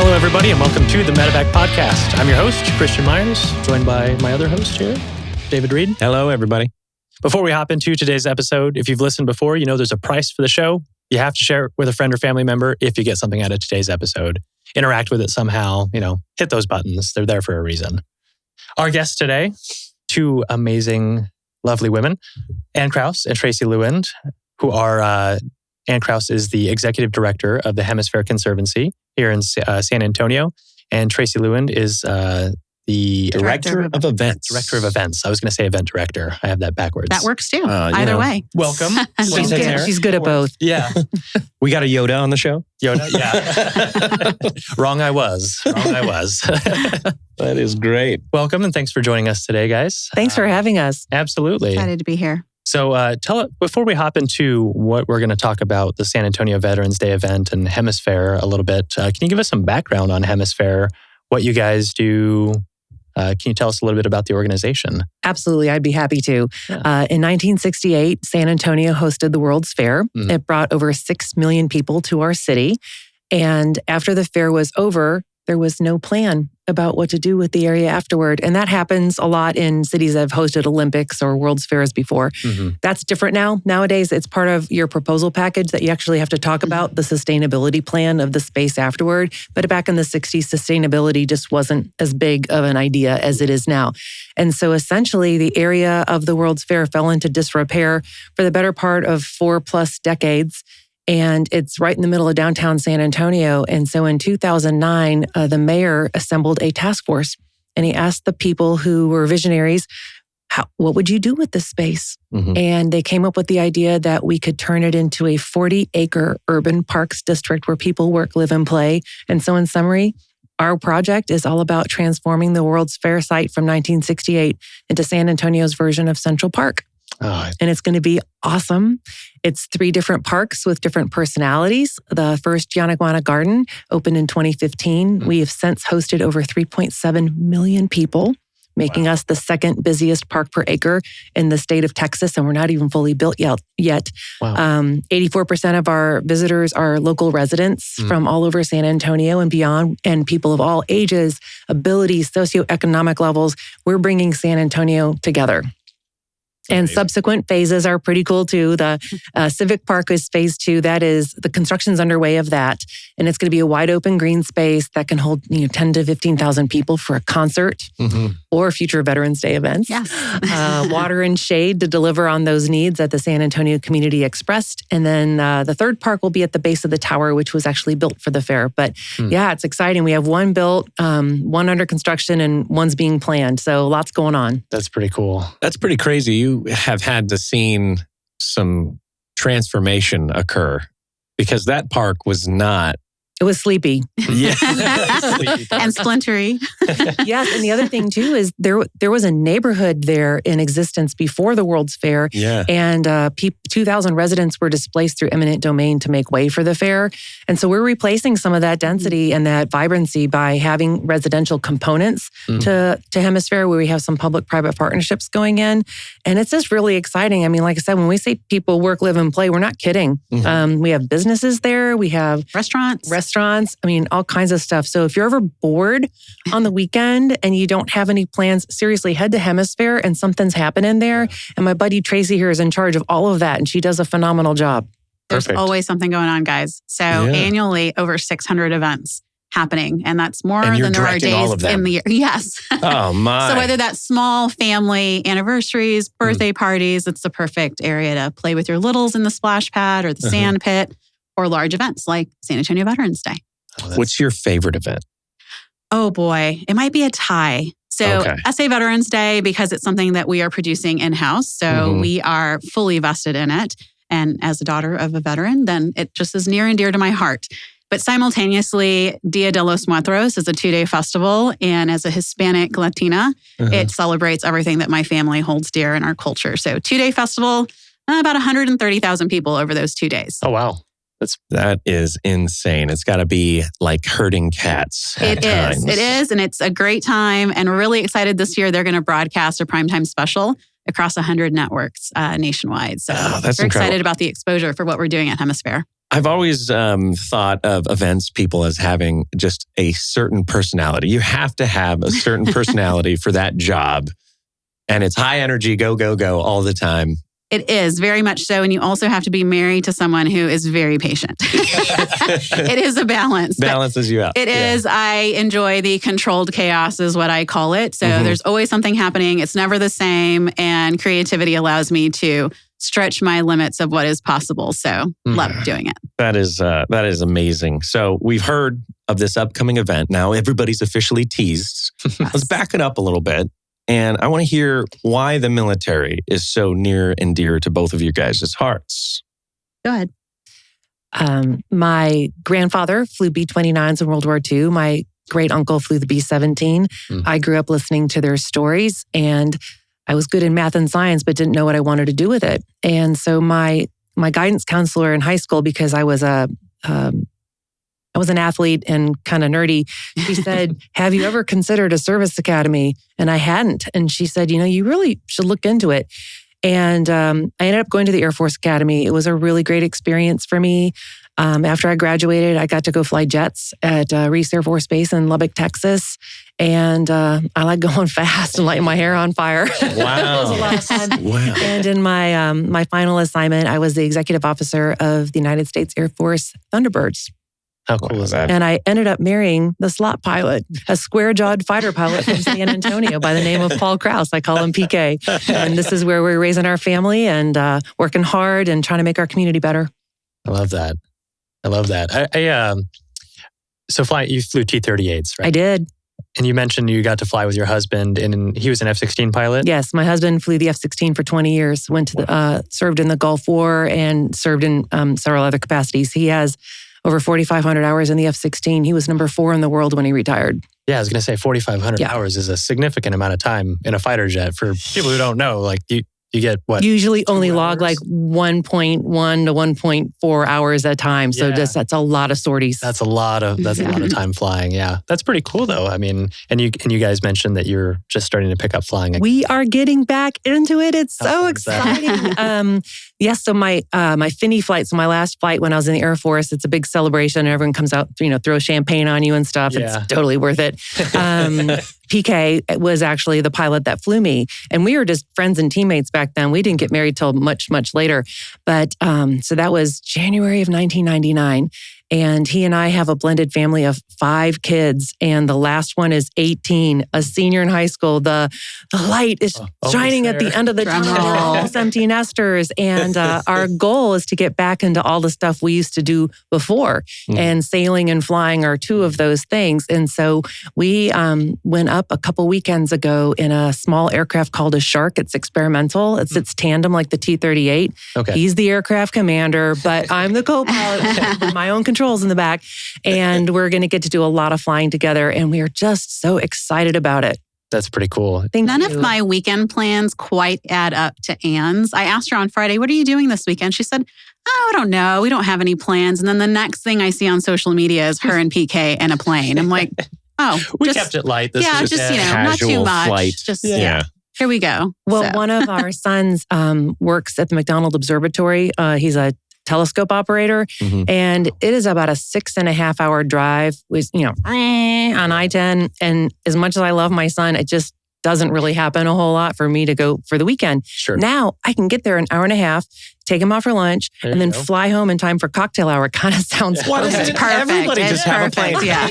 Hello, everybody, and welcome to the MedEvac Podcast. I'm your host, Christian Meyers, joined by my other host here, David Reid. Hello, everybody. Before we hop into today's episode, if you've listened before, you know there's a price for the show. You have to share it with a friend or family member if you get something out of today's episode. Interact with it somehow, hit those buttons. They're there for a reason. Our guests today, two amazing, lovely women, Ann Krause and Traci Lewand, who are... Ann Krause is the executive director of the Hemisfair Conservancy here in San Antonio. And Traci Lewand is the Director of Events. Director of Events. I was going to say event director. I have that backwards. That works too. Either way. Welcome. She's good at both. Yeah. We got a Yoda on the show? Yoda, yeah. Wrong I was. That is great. Welcome and thanks for joining us today, guys. Thanks for having us. Absolutely. Excited to be here. So before we hop into what we're going to talk about, the San Antonio Veterans Day event and Hemisfair a little bit, can you give us some background on Hemisfair, what you guys do? Can you tell us a little bit about the organization? Absolutely, I'd be happy to. Yeah. In 1968, San Antonio hosted the World's Fair. Mm-hmm. It brought over 6 million people to our city. And after the fair was over, there was no plan about what to do with the area afterward. And that happens a lot in cities that have hosted Olympics or World's Fairs before. Mm-hmm. That's different now. Nowadays, it's part of your proposal package that you actually have to talk about the sustainability plan of the space afterward. But back in the 60s, sustainability just wasn't as big of an idea as it is now. And so essentially, the area of the World's Fair fell into disrepair for the better part of 4+ decades. And it's right in the middle of downtown San Antonio. And so in 2009, the mayor assembled a task force and he asked the people who were visionaries, what would you do with this space? Mm-hmm. And they came up with the idea that we could turn it into a 40-acre urban parks district where people work, live, and play. And so in summary, our project is all about transforming the World's Fair site from 1968 into San Antonio's version of Central Park. Oh. And it's going to be awesome. It's 3 different parks with different personalities. The first Yanaguana Garden opened in 2015. We have since hosted over 3.7 million people, making us the second busiest park per acre in the state of Texas. And we're not even fully built yet. Wow. 84% of our visitors are local residents from all over San Antonio and beyond, and people of all ages, abilities, socioeconomic levels. We're bringing San Antonio together. And subsequent phases are pretty cool too. The Civic Park is phase 2. That is, the construction's underway of that. And it's going to be a wide open green space that can hold 10 to 15,000 people for a concert or future Veterans Day events. Yes. Water and shade to deliver on those needs that the San Antonio community expressed. And then the third park will be at the base of the tower, which was actually built for the fair. But yeah, it's exciting. We have one built, one under construction, and one's being planned. So lots going on. That's pretty cool. That's pretty crazy. You have had to seen some transformation occur because that park was not... It was sleepy. Yeah. And splintery. Yes. And the other thing too is there was a neighborhood there in existence before the World's Fair. Yeah. And 2,000 residents were displaced through Imminent Domain to make way for the fair. And so we're replacing some of that density and that vibrancy by having residential components to Hemisphere, where we have some public-private partnerships going in. And it's just really exciting. I mean, like I said, when we say people work, live, and play, we're not kidding. Mm-hmm. We have businesses there. We have restaurants, I mean, all kinds of stuff. So if you're ever bored on the weekend and you don't have any plans, seriously, head to Hemisphere and something's happening there. And my buddy Traci here is in charge of all of that and she does a phenomenal job. There's always something going on, guys. So annually, over 600 events happening. And that's more than there are days in the year. Yes. Oh, my. So whether that's small family anniversaries, birthday parties, it's the perfect area to play with your littles in the splash pad or the sand pit. Or large events like San Antonio Veterans Day. What's your favorite event? Oh boy, it might be a tie. So SA Veterans Day, because it's something that we are producing in-house. So we are fully vested in it. And as a daughter of a veteran, then it just is near and dear to my heart. But simultaneously, Dia de los Muertos is a 2-day festival. And as a Hispanic Latina, it celebrates everything that my family holds dear in our culture. So 2-day festival, about 130,000 people over those 2 days. Oh, wow. That is insane. It's got to be like herding cats. It is. And it's a great time. And we're really excited this year. They're going to broadcast a primetime special across 100 networks nationwide. So that's we're incredible. Excited about the exposure for what we're doing at Hemisfair. I've always thought of events people as having just a certain personality. You have to have a certain personality for that job. And it's high energy, go, go, go all the time. It is very much so. And you also have to be married to someone who is very patient. It is a balance. Balances you out. It is. I enjoy the controlled chaos is what I call it. So there's always something happening. It's never the same. And creativity allows me to stretch my limits of what is possible. So love doing it. That is amazing. So we've heard of this upcoming event. Now everybody's officially teased. Yes. Let's back it up a little bit. And I want to hear why the military is so near and dear to both of you guys' hearts. Go ahead. My grandfather flew B-29s in World War II. My great uncle flew the B-17. I grew up listening to their stories, and I was good in math and science, but didn't know what I wanted to do with it. And so my guidance counselor in high school, because I was an athlete and kind of nerdy. She said, have you ever considered a service academy? And I hadn't. And she said, you really should look into it. And I ended up going to the Air Force Academy. It was a really great experience for me. After I graduated, I got to go fly jets at Reid Air Force Base in Lubbock, Texas. And I like going fast and lighting my hair on fire. Wow. It was a lot of fun. Wow. And in my final assignment, I was the executive officer of the United States Air Force Thunderbirds. How cool is that? And I ended up marrying the slot pilot, a square-jawed fighter pilot from San Antonio by the name of Paul Krause. I call him PK. And this is where we're raising our family and working hard and trying to make our community better. I love that. So you flew T-38s, right? I did. And you mentioned you got to fly with your husband, and he was an F-16 pilot? Yes, my husband flew the F-16 for 20 years, served in the Gulf War and served in several other capacities. He has over 4,500 hours in the F-16. He was number 4 in the world when he retired. Yeah, I was going to say 4,500 hours is a significant amount of time in a fighter jet. For people who don't know, like you get what? Usually only log like 1.1 to 1.4 hours at a time. So that's a lot of sorties. That's a lot of time flying. Yeah. That's pretty cool though. I mean, and you guys mentioned that you're just starting to pick up flying again. We are getting back into it. It's so exciting. Yes. So my Finney flight, so my last flight when I was in the Air Force, it's a big celebration and everyone comes out, throw champagne on you and stuff. Yeah. It's totally worth it. PK was actually the pilot that flew me. And we were just friends and teammates back then. We didn't get married till much, much later. But so that was January of 1999. And he and I have a blended family of 5 kids. And the last one is 18, a senior in high school. The light is shining at the end of the tunnel. It's empty nesters. And our goal is to get back into all the stuff we used to do before. And sailing and flying are 2 of those things. And so we went up a couple weekends ago in a small aircraft called a Shark. It's experimental. It sits tandem like the T-38. Okay. He's the aircraft commander, but I'm the co-pilot with my own controls in the back. And we're going to get to do a lot of flying together. And we are just so excited about it. That's pretty cool. None of my weekend plans quite add up to Anne's. I asked her on Friday, what are you doing this weekend? She said, I don't know. We don't have any plans. And then the next thing I see on social media is her and PK and a plane. I'm like, we kept it light. This was just not too much. Flight. Just here we go. Well, one of our sons works at the McDonald Observatory. He's a telescope operator. And it is about a 6.5 hour drive with, on I-10. And as much as I love my son, it just doesn't really happen a whole lot for me to go for the weekend. Sure. Now I can get there an hour and a half, take him off for lunch, and then fly home in time for cocktail hour. It kind of sounds perfect. Everybody just have a plane. Yeah.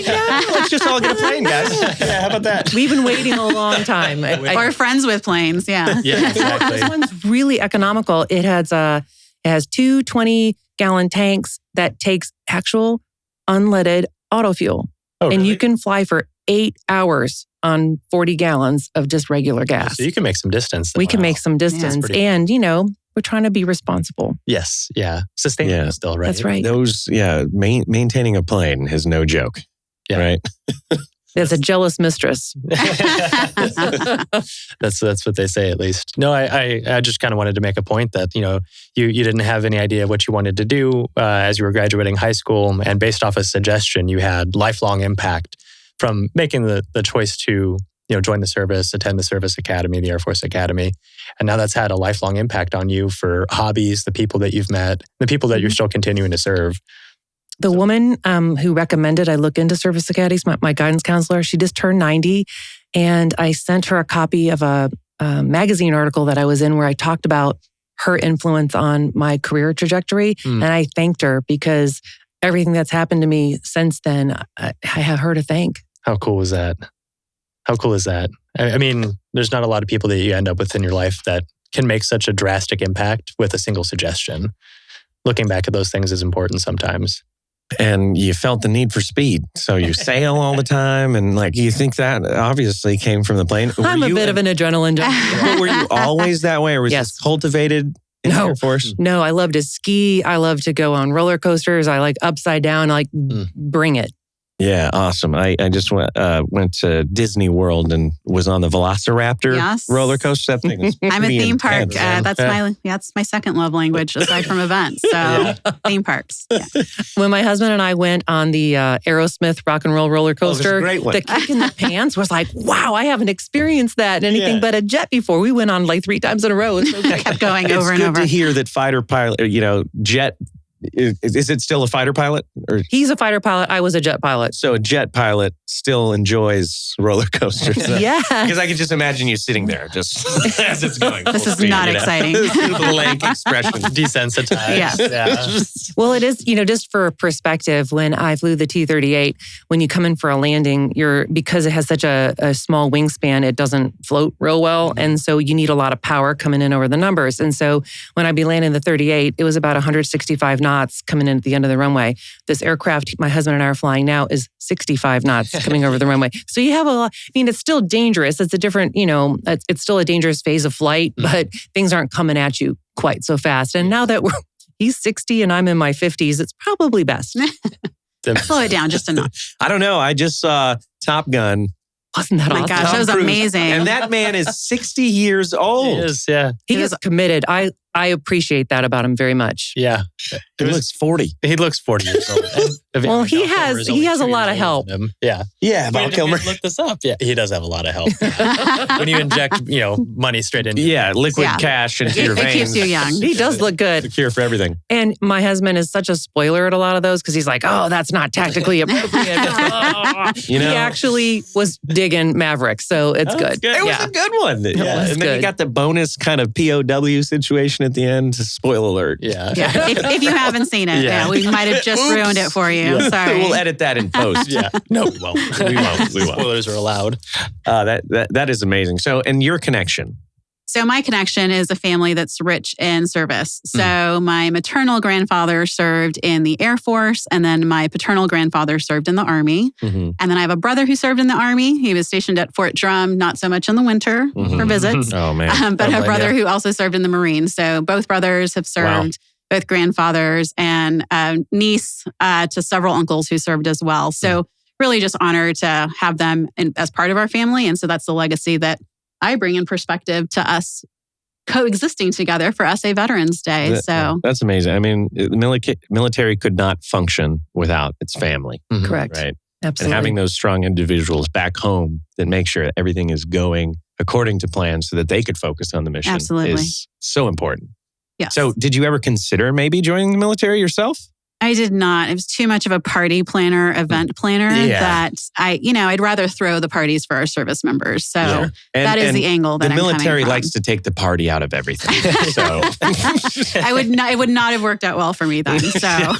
Let's just all get a plane, guys. Yeah, how about that? We've been waiting a long time. We're friends with planes. Yeah. Yeah, exactly. This one's really economical. It has 2 20-gallon tanks that takes actual unleaded auto fuel. Oh, really? And you can fly for 8 hours on 40 gallons of just regular gas. So you can make some distance. We can make some distance. Yeah, and, we're trying to be responsible. Yes. Yeah. Sustainable still, right? That's right. Maintaining a plane is no joke. Yeah. Right? There's a jealous mistress. That's what they say, at least. No, I just kind of wanted to make a point that, you didn't have any idea what you wanted to do as you were graduating high school. And based off a suggestion, you had lifelong impact from making the choice to join the service, attend the service academy, the Air Force Academy. And now that's had a lifelong impact on you for hobbies, the people that you've met, the people that you're still continuing to serve. The woman who recommended I look into service academies, my guidance counselor, she just turned 90. And I sent her a copy of a magazine article that I was in where I talked about her influence on my career trajectory. And I thanked her because everything that's happened to me since then, I have her to thank. How cool is that? How cool is that? I mean, there's not a lot of people that you end up with in your life that can make such a drastic impact with a single suggestion. Looking back at those things is important sometimes. And you felt the need for speed. So you sail all the time. And you think that obviously came from the plane. I'm a bit of an adrenaline junkie. But were you always that way, or was this cultivated in the Air Force? No, I love to ski. I love to go on roller coasters. I like upside down, bring it. Yeah, awesome. I just went to Disney World and was on the Velociraptor roller coaster. That thing is I'm a theme park. That's my second love language aside from events. So theme parks. Yeah. When my husband and I went on the Aerosmith rock and roll roller coaster, the kick in the pants was like, wow, I haven't experienced that in anything but a jet before. We went on 3 times in a row. So I kept going over and over. It's good to hear that fighter pilot, jet. Is it still a fighter pilot? Or? He's a fighter pilot. I was a jet pilot. So a jet pilot still enjoys roller coasters. Yeah. Because I could just imagine you sitting there just as it's going. This is not exciting. Blank expression. Desensitized. Yeah. Well, it is, just for perspective, when I flew the T-38, when you come in for a landing, because it has such a small wingspan, it doesn't float real well. And so you need a lot of power coming in over the numbers. And so when I'd be landing the 38, it was about 165 knots coming in at the end of the runway. This aircraft my husband and I are flying now is 65 knots coming over the runway. So you have a lot, it's still dangerous. It's a different, it's still a dangerous phase of flight, but things aren't coming at you quite so fast. And now that he's 60 and I'm in my 50s, it's probably best. Slow it down just a notch. I don't know. I just saw Top Gun. Wasn't that awesome? My gosh, that was amazing. And that man is 60 years old. He is, yeah. He is committed. I appreciate that about him very much. Yeah. He looks 40. He looks 40 years old. Well, he has a lot of help. Yeah. Yeah, Val Kilmer. Look this up. Yeah, he does have a lot of help. When you inject, money straight into liquid cash into your veins. It keeps you young. He does look good. The cure for everything. And my husband is such a spoiler at a lot of those because he's like, oh, that's not tactically appropriate. He actually was digging Maverick, so it's good. It was a good one. Yeah. And then you got the bonus kind of POW situation at the end. Spoiler alert. Yeah. If you haven't seen it, we might have just ruined it for you. Yeah. Sorry. We'll edit that in post. Yeah. No, we won't. We won't. Spoilers are allowed. That is amazing. So, and your connection. So my connection is a family that's rich in service. So my maternal grandfather served in the Air Force, and then my paternal grandfather served in the Army. And then I have a brother who served in the Army. He was stationed at Fort Drum, not so much in the winter for visits. Oh, man. But a brother who also served in the Marines. So both brothers have served, both grandfathers, and a niece to several uncles who served as well. So really just honored to have them as part of our family. And so that's the legacy that I bring in perspective to us coexisting together for SA Veterans Day. That's amazing. I mean, the military could not function without its family. Correct. Right. Absolutely. And having those strong individuals back home that make sure everything is going according to plan so that they could focus on the mission is so important. Yes. So did you ever consider maybe joining the military yourself? I did not. It was too much of a party planner, event planner that I'd rather throw the parties for our service members. So that is the angle that I'm coming from. The military likes to take the party out of everything. So it would not have worked out well for me then. So,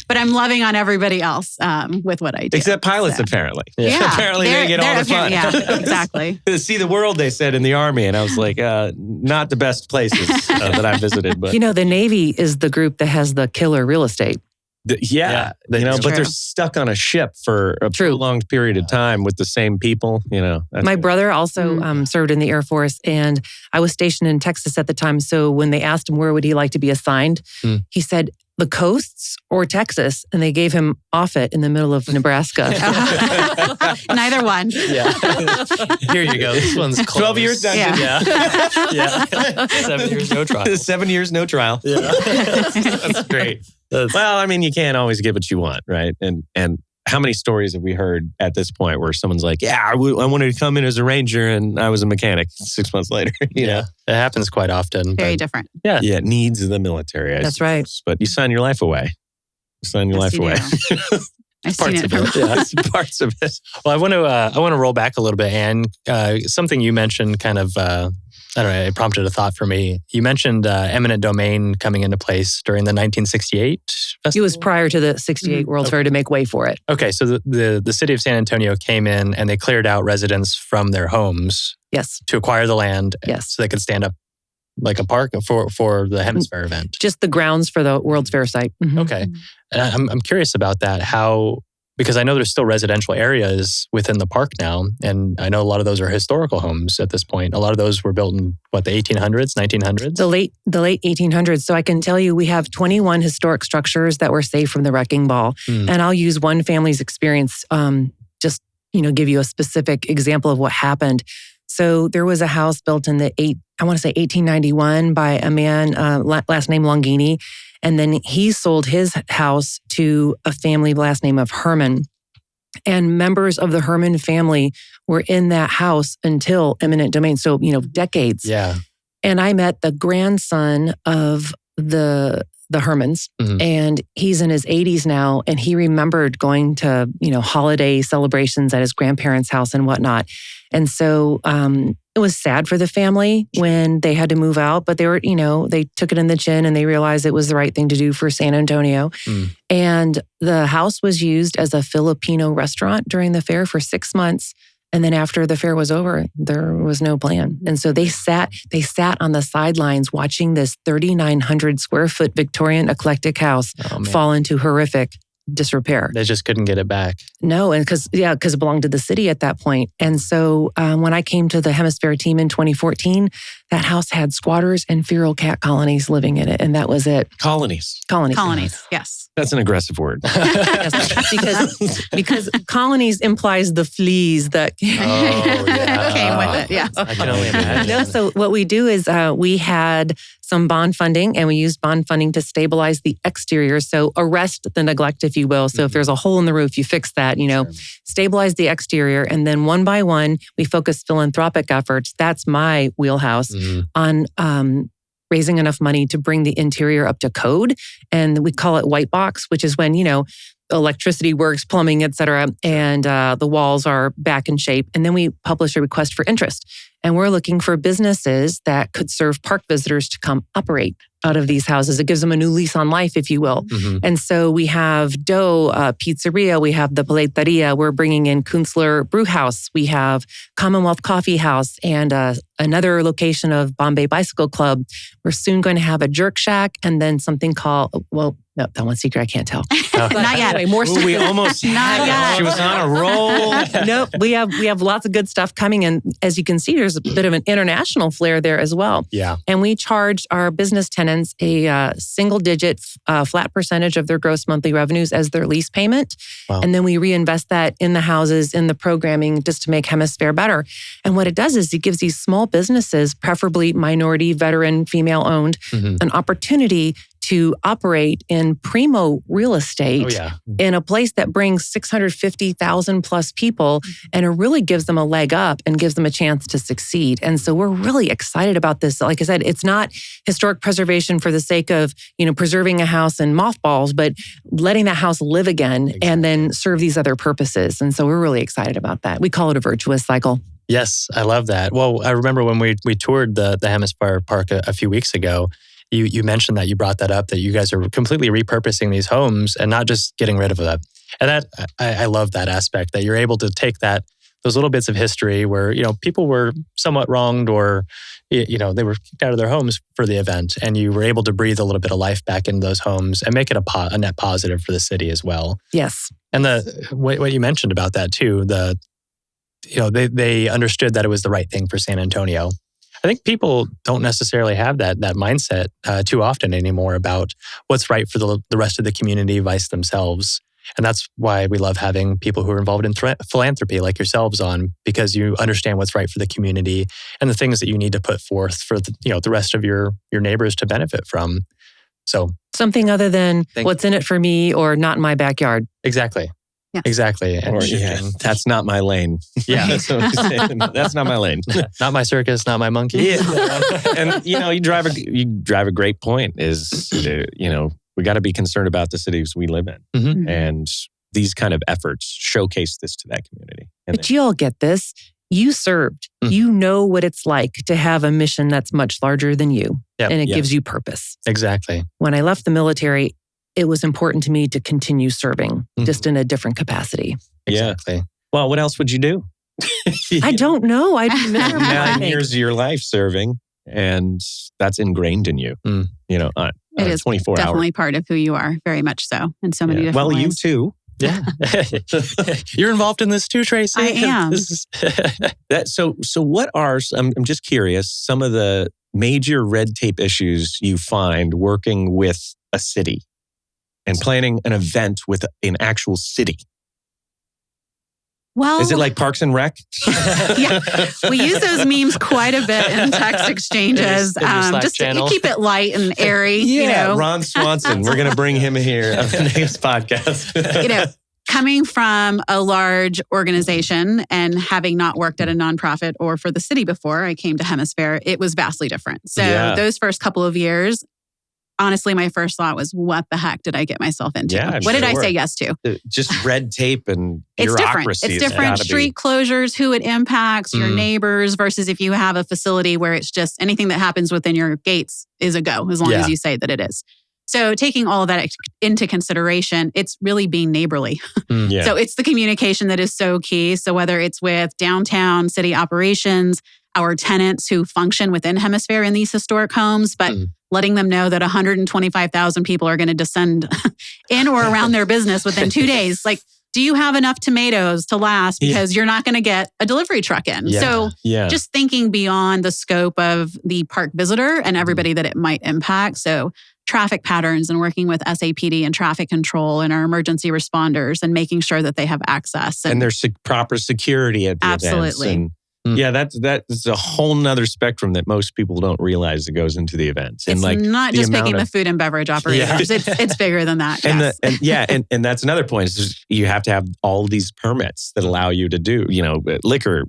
but I'm loving on everybody else with what I do. Except pilots, apparently. Yeah. Apparently they get all the fun. Yeah, exactly. See the world, they said in the Army, and I was like, not the best places that I visited. But the Navy is the group that has the killer real estate. But they're stuck on a ship for a prolonged period of time with the same people. My brother also served in the Air Force, and I was stationed in Texas at the time. So when they asked him where would he like to be assigned, he said the coasts or Texas, and they gave him Offutt in the middle of Nebraska. Neither one. Yeah. Here you go. This one's close. 12 years dungeon. Yeah. 7 years no trial. 7 years no trial. Yeah. That's great. Well, I mean, you can't always get what you want, right? And how many stories have we heard at this point where someone's like, yeah, I wanted to come in as a ranger and I was a mechanic 6 months later. You know? It happens quite often. Very different. Yeah, it needs the military. That's right. But you sign your life away. You sign your life away. I've seen it from parts of it. Well, I want to roll back a little bit, Anne. Something you mentioned kind of, I don't know, it prompted a thought for me. You mentioned Imminent Domain coming into place during the 1968 festival? It was prior to the 68 World's Fair to make way for it. Okay, so the city of San Antonio came in and they cleared out residents from their homes. Yes. To acquire the land. Yes. So they could stand up like a park for the Hemisfair event. Just the grounds for the World's Fair site. Mm-hmm. Okay. And I'm curious about that. Because I know there's still residential areas within the park now. And I know a lot of those are historical homes at this point. A lot of those were built in, the 1800s, 1900s? The late 1800s. So I can tell you we have 21 historic structures that were saved from the wrecking ball. And I'll use one family's experience, just, give you a specific example of what happened. So there was a house built in 1891 by a man, last name Longini. And then he sold his house to a family last name of Herman. And members of the Herman family were in that house until Imminent Domain. So, decades. Yeah. And I met the grandson of the Hermans, and he's in his 80s now. And he remembered going to, holiday celebrations at his grandparents' house and whatnot. And so it was sad for the family when they had to move out, but they were, they took it in the chin and they realized it was the right thing to do for San Antonio. And the house was used as a Filipino restaurant during the fair for 6 months. And then after the fair was over, there was no plan. And so they sat on the sidelines watching this 3,900 square foot Victorian eclectic house fall into horrific disrepair. They just couldn't get it back. No, and because it belonged to the city at that point. And so when I came to the Hemisfair team in 2014, that house had squatters and feral cat colonies living in it. And that was it. Colonies, yes. That's an aggressive word. Yes, because colonies implies the fleas that came with it. Yes. I can only imagine. So what we do is we had some bond funding, and we used bond funding to stabilize the exterior. So arrest the neglect, if you will. So if there's a hole in the roof, you fix that, stabilize the exterior. And then one by one, we focus philanthropic efforts. That's my wheelhouse on raising enough money to bring the interior up to code. And we call it white box, which is when, electricity works, plumbing, et cetera, and the walls are back in shape. And then we publish a request for interest. And we're looking for businesses that could serve park visitors to come operate out of these houses. It gives them a new lease on life, if you will. And so we have Doe Pizzeria, we have the Paleteria, we're bringing in Kunstler Brew House, we have Commonwealth Coffee House, and another location of Bombay Bicycle Club. We're soon going to have a Jerk Shack, and then something called, no, that one's secret, I can't tell. Not yet. Anyway, more we almost not yet. She was on a roll. No, we have lots of good stuff coming. And as you can see, there's a bit of an international flair there as well. Yeah. And we charge our business tenants a single-digit flat percentage of their gross monthly revenues as their lease payment. Wow. And then we reinvest that in the houses, in the programming, just to make Hemisphere better. And what it does is it gives these small businesses, preferably minority, veteran, female-owned, an opportunity to operate in primo real estate in a place that brings 650,000 plus people, and it really gives them a leg up and gives them a chance to succeed. And so we're really excited about this. Like I said, it's not historic preservation for the sake of, preserving a house in mothballs, but letting that house live again and then serve these other purposes. And so we're really excited about that. We call it a virtuous cycle. Yes, I love that. Well, I remember when we toured the Hemisfair Park a few weeks ago, you mentioned that, you brought that up, that you guys are completely repurposing these homes and not just getting rid of them. And that I love that aspect, that you're able to take those little bits of history where, people were somewhat wronged or, they were kicked out of their homes for the event, and you were able to breathe a little bit of life back into those homes and make it a net positive for the city as well. Yes. And what you mentioned about that too, they understood that it was the right thing for San Antonio. I think people don't necessarily have that mindset too often anymore about what's right for the rest of the community, vice themselves. And that's why we love having people who are involved in philanthropy like yourselves on, because you understand what's right for the community and the things that you need to put forth for the rest of your neighbors to benefit from. So something other than what's in it for me or not in my backyard. Exactly. Yes. Exactly. And that's not my lane. Yeah. That's what I'm saying. That's not my lane. Not my circus, not my monkey. Yeah. And you drive a great point is, we got to be concerned about the cities we live in. Mm-hmm. And these kind of efforts showcase this to that community. But you all get this. You served. Mm. You know what it's like to have a mission that's much larger than you. Yep. And it gives you purpose. Exactly. When I left the military, it was important to me to continue serving, just in a different capacity. Exactly. Yeah. Well, what else would you do? I don't know. I'd be miserable. 9 years of your life serving, and that's ingrained in you. Mm. It is 24 definitely hours. part of who you are, very much so, in so many different Well, ways. you too. Yeah. You're involved in this too, Traci. I am. So what are, I'm just curious, some of the major red tape issues you find working with a city and planning an event with an actual city? Well, Is it like Parks and Rec? Yeah. We use those memes quite a bit in text exchanges. In your Slack Just channel. to keep it light and airy. Ron Swanson. We're going to bring him here on the next podcast. Coming from a large organization and having not worked at a nonprofit or for the city before I came to Hemisfair, it was vastly different. So those first couple of years, honestly, my first thought was, what the heck did I get myself into? Yeah, what did I say yes to? Just red tape and It's different. bureaucracy. It's different. Street closures, who it impacts, your neighbors, versus if you have a facility where it's just anything that happens within your gates is a go, as long as you say that it is. So taking all of that into consideration, it's really being neighborly. So it's the communication that is so key. So whether it's with downtown city operations, our tenants who function within Hemisfair in these historic homes, but letting them know that 125,000 people are going to descend in or around their business within 2 days. Like, do you have enough tomatoes to last? Because you're not going to get a delivery truck in. So just thinking beyond the scope of the park visitor and everybody that it might impact. So traffic patterns and working with SAPD and traffic control and our emergency responders and making sure that they have access. And there's proper security at the events. And that's a whole nother spectrum that most people don't realize that goes into the events. It's and not just picking the food and beverage operators. It's bigger than that. And that's another point. Is you have to have all these permits that allow you to do, liquor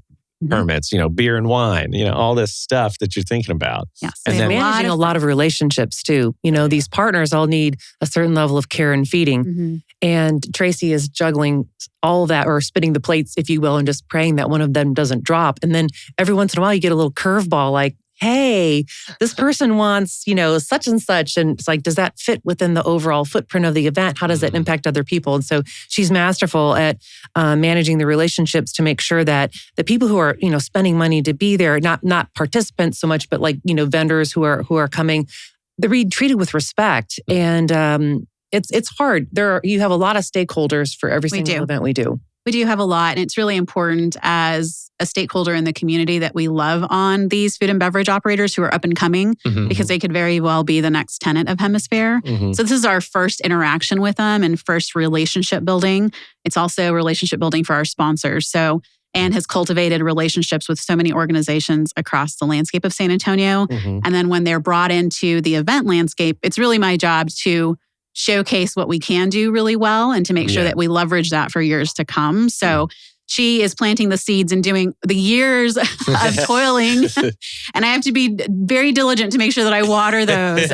permits, beer and wine, all this stuff that you're thinking about. Yes. And then managing a lot of relationships too. These partners all need a certain level of care and feeding. And Traci is juggling all that, or spinning the plates, if you will, and just praying that one of them doesn't drop. And then every once in a while you get a little curveball like, hey, this person wants, such and such. And it's like, does that fit within the overall footprint of the event? How does it impact other people? And so she's masterful at managing the relationships to make sure that the people who are, spending money to be there, not participants so much, but like, vendors who are coming, they're being treated with respect. And it's hard. You have a lot of stakeholders for every single event we do. We do have a lot, and it's really important as a stakeholder in the community that we love on these food and beverage operators who are up and coming, because they could very well be the next tenant of Hemisfair. So this is our first interaction with them and first relationship building. It's also relationship building for our sponsors. So Anne has cultivated relationships with so many organizations across the landscape of San Antonio. And then when they're brought into the event landscape, it's really my job to showcase what we can do really well and to make sure that we leverage that for years to come. So she is planting the seeds and doing the years of toiling. And I have to be very diligent to make sure that I water those.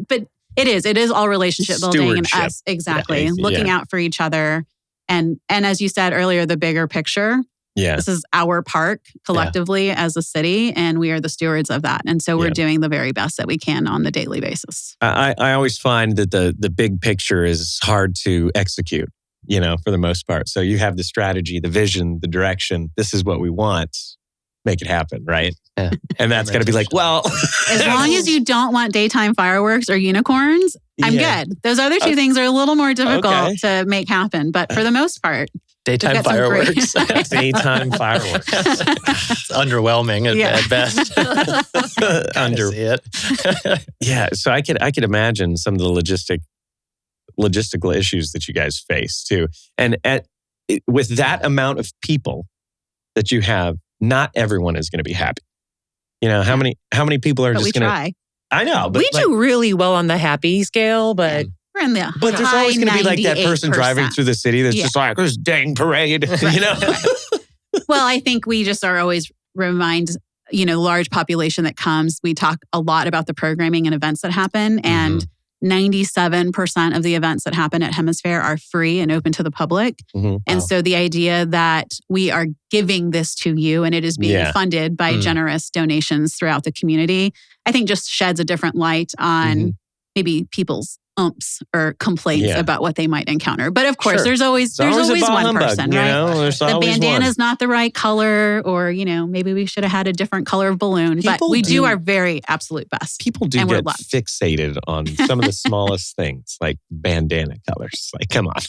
But it is all relationship building and us. Exactly. Looking out for each other. And as you said earlier, the bigger picture. This is our park collectively as a city, and we are the stewards of that. And so we're doing the very best that we can on the daily basis. I always find that the big picture is hard to execute, for the most part. So you have the strategy, the vision, the direction. This is what we want. Make it happen, right? Yeah. And that's got to be like, well... As long as you don't want daytime fireworks or unicorns, I'm good. Those other two things are a little more difficult to make happen. But for the most part... Daytime fireworks. Daytime fireworks. It's underwhelming at best. See it. So I could imagine some of the logistical issues that you guys face too. And with that amount of people that you have, not everyone is going to be happy. How many people are just going to... try. I know. But we do really well on the happy scale, but... in the But there's always going to be like that person 98%. driving through the city that's just like, this dang parade, you know? Well, I think we just are always large population that comes. We talk a lot about the programming and events that happen, and 97% of the events that happen at Hemisphere are free and open to the public. And so the idea that we are giving this to you and it is being funded by generous donations throughout the community, I think just sheds a different light on maybe people's or complaints about what they might encounter. But of course, there's always one person, right? The bandana is not the right color, or, maybe we should have had a different color of balloon. But we do our very absolute best. People do get fixated on some of the smallest things, like bandana colors. Like, come on.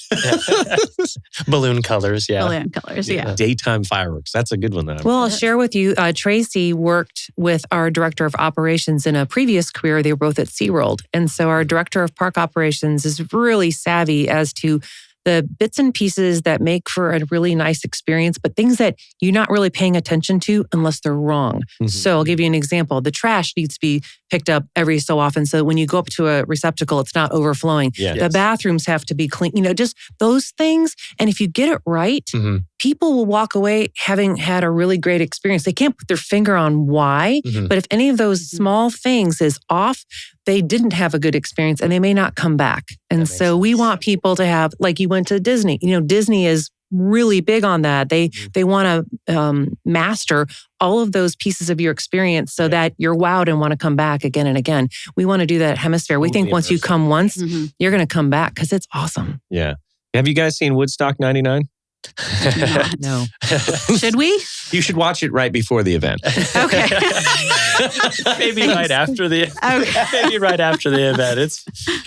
Balloon colors, Balloon colors, Daytime fireworks. That's a good one, though. Well, I'll share with you, Traci worked with our director of operations in a previous career. They were both at SeaWorld. And so our director of park operations is really savvy as to the bits and pieces that make for a really nice experience, but things that you're not really paying attention to unless they're wrong. So I'll give you an example. The trash needs to be picked up every so often so when you go up to a receptacle, it's not overflowing. The bathrooms have to be clean, just those things. And if you get it right, people will walk away having had a really great experience. They can't put their finger on why, but if any of those small things is off, they didn't have a good experience and they may not come back. And so we want people to have, like you went to Disney. Disney is really big on that. They want to master all of those pieces of your experience so that you're wowed and want to come back again and again. We want to do that at Hemisphere. We think once you come once, you're going to come back because it's awesome. Yeah. Have you guys seen Woodstock 99? No. Should we? You should watch it right before the event. Okay. Maybe right after the event.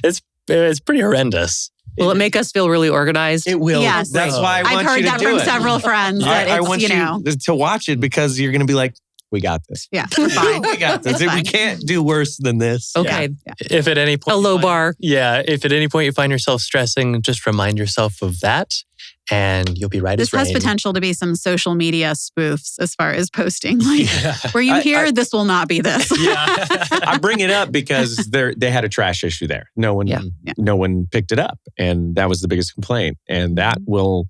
It's pretty horrendous. Will it make us feel really organized? It will. Yes. That's why I want you to do it. I've heard that from several friends. I want you to watch it because you're going to be like, we got this. Yeah, we're fine. We got this. We can't do worse than this. Okay. Yeah. If at any point a low bar. Yeah. If at any point you find yourself stressing, just remind yourself of that, and you'll be right as rain. This has potential to be some social media spoofs as far as posting. Like, were you here? This will not be this. I bring it up because they had a trash issue there. No one picked it up, and that was the biggest complaint. And that will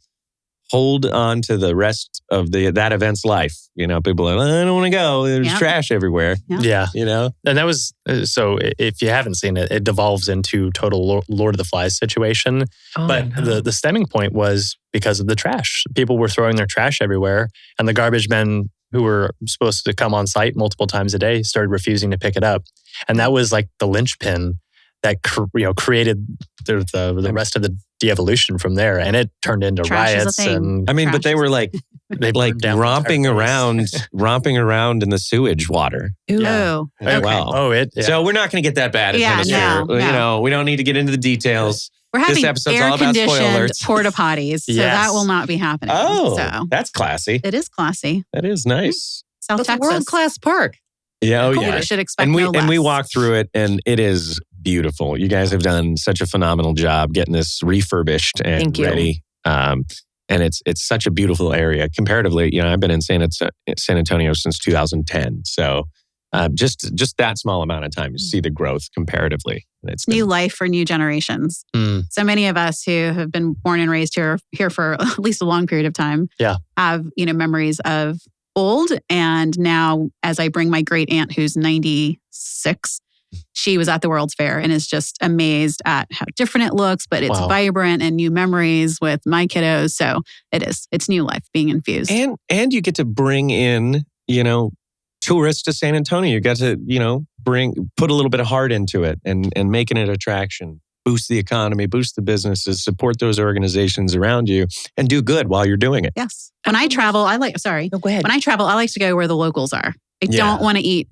hold on to the rest of that event's life. People are like, I don't want to go. There's trash everywhere. Yeah. And that was, so if you haven't seen it, it devolves into total Lord of the Flies situation. The stemming point was because of the trash. People were throwing their trash everywhere, and the garbage men who were supposed to come on site multiple times a day started refusing to pick it up. And that was like the linchpin that created the rest of the de-evolution from there, and it turned into riots. And but they were like romping around in the sewage water. Ooh. Oh, okay. Wow. So we're not going to get that bad. No. We don't need to get into the details. We're having this episode's all about air-conditioned porta potties, so that will not be happening. That's classy. It is classy. That is nice. South It's Texas. a world-class park. Yeah. You should expect no less. And we walked through it, and it is beautiful. You guys have done such a phenomenal job getting this refurbished and ready. And it's such a beautiful area. Comparatively, I've been in San Antonio since 2010. So just that small amount of time, you see the growth comparatively. It's new life for new generations. So many of us who have been born and raised here for at least a long period of time have memories of old. And now, as I bring my great aunt who's 96, she was at the World's Fair and is just amazed at how different it looks, but it's vibrant and new memories with my kiddos. So it's new life being infused. And you get to bring in, tourists to San Antonio. You got to, put a little bit of heart into it and make it an attraction. Boost the economy, boost the businesses, support those organizations around you, and do good while you're doing it. Yes. When I travel, go ahead. When I travel, I like to go where the locals are. I don't want to eat.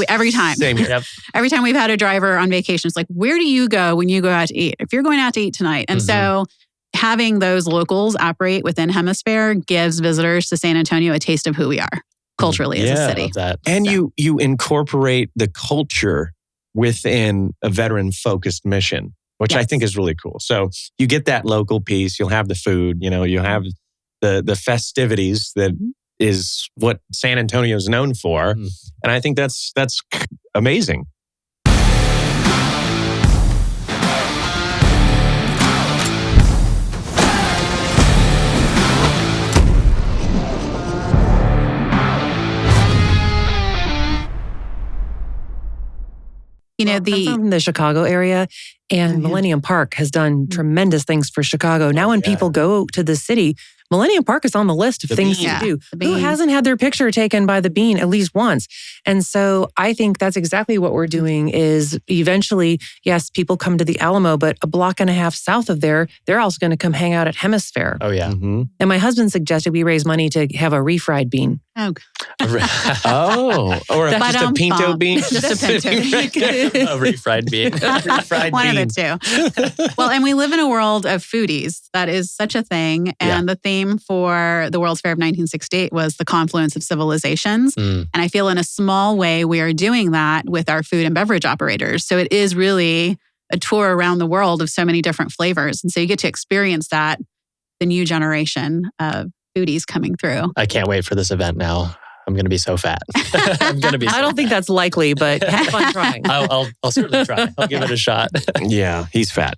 Every time. Same here. Every time we've had a driver on vacation, it's like, where do you go when you go out to eat? If you're going out to eat tonight. And so having those locals operate within Hemisphere gives visitors to San Antonio a taste of who we are culturally as a city. And you incorporate the culture within a veteran-focused mission, which I think is really cool. So you get that local piece. You'll have the food. You'll have the festivities that is what San Antonio is known for. And I think that's amazing. I'm from the Chicago area, and Millennium Park has done tremendous things for Chicago. Now when people go to the city, Millennium Park is on the list of things to do. Who hasn't had their picture taken by the bean at least once? And so I think that's exactly what we're doing is eventually, yes, people come to the Alamo, but a block and a half south of there, they're also going to come hang out at Hemisfair. Oh, yeah. Mm-hmm. And my husband suggested we raise money to have a refried bean. Oh, or just a pinto bean? Just a pinto bean. A refried bean. One of the two. Well, and we live in a world of foodies. That is such a thing. And the theme for the World's Fair of 1968 was the confluence of civilizations. And I feel in a small way, we are doing that with our food and beverage operators. So it is really a tour around the world of so many different flavors. And so you get to experience that, the new generation of foodies coming through. I can't wait for this event now. I'm going to be so fat. I'm going to be. I don't think that's likely, but have fun trying. I'll certainly try. I'll give it a shot. Yeah, he's fat.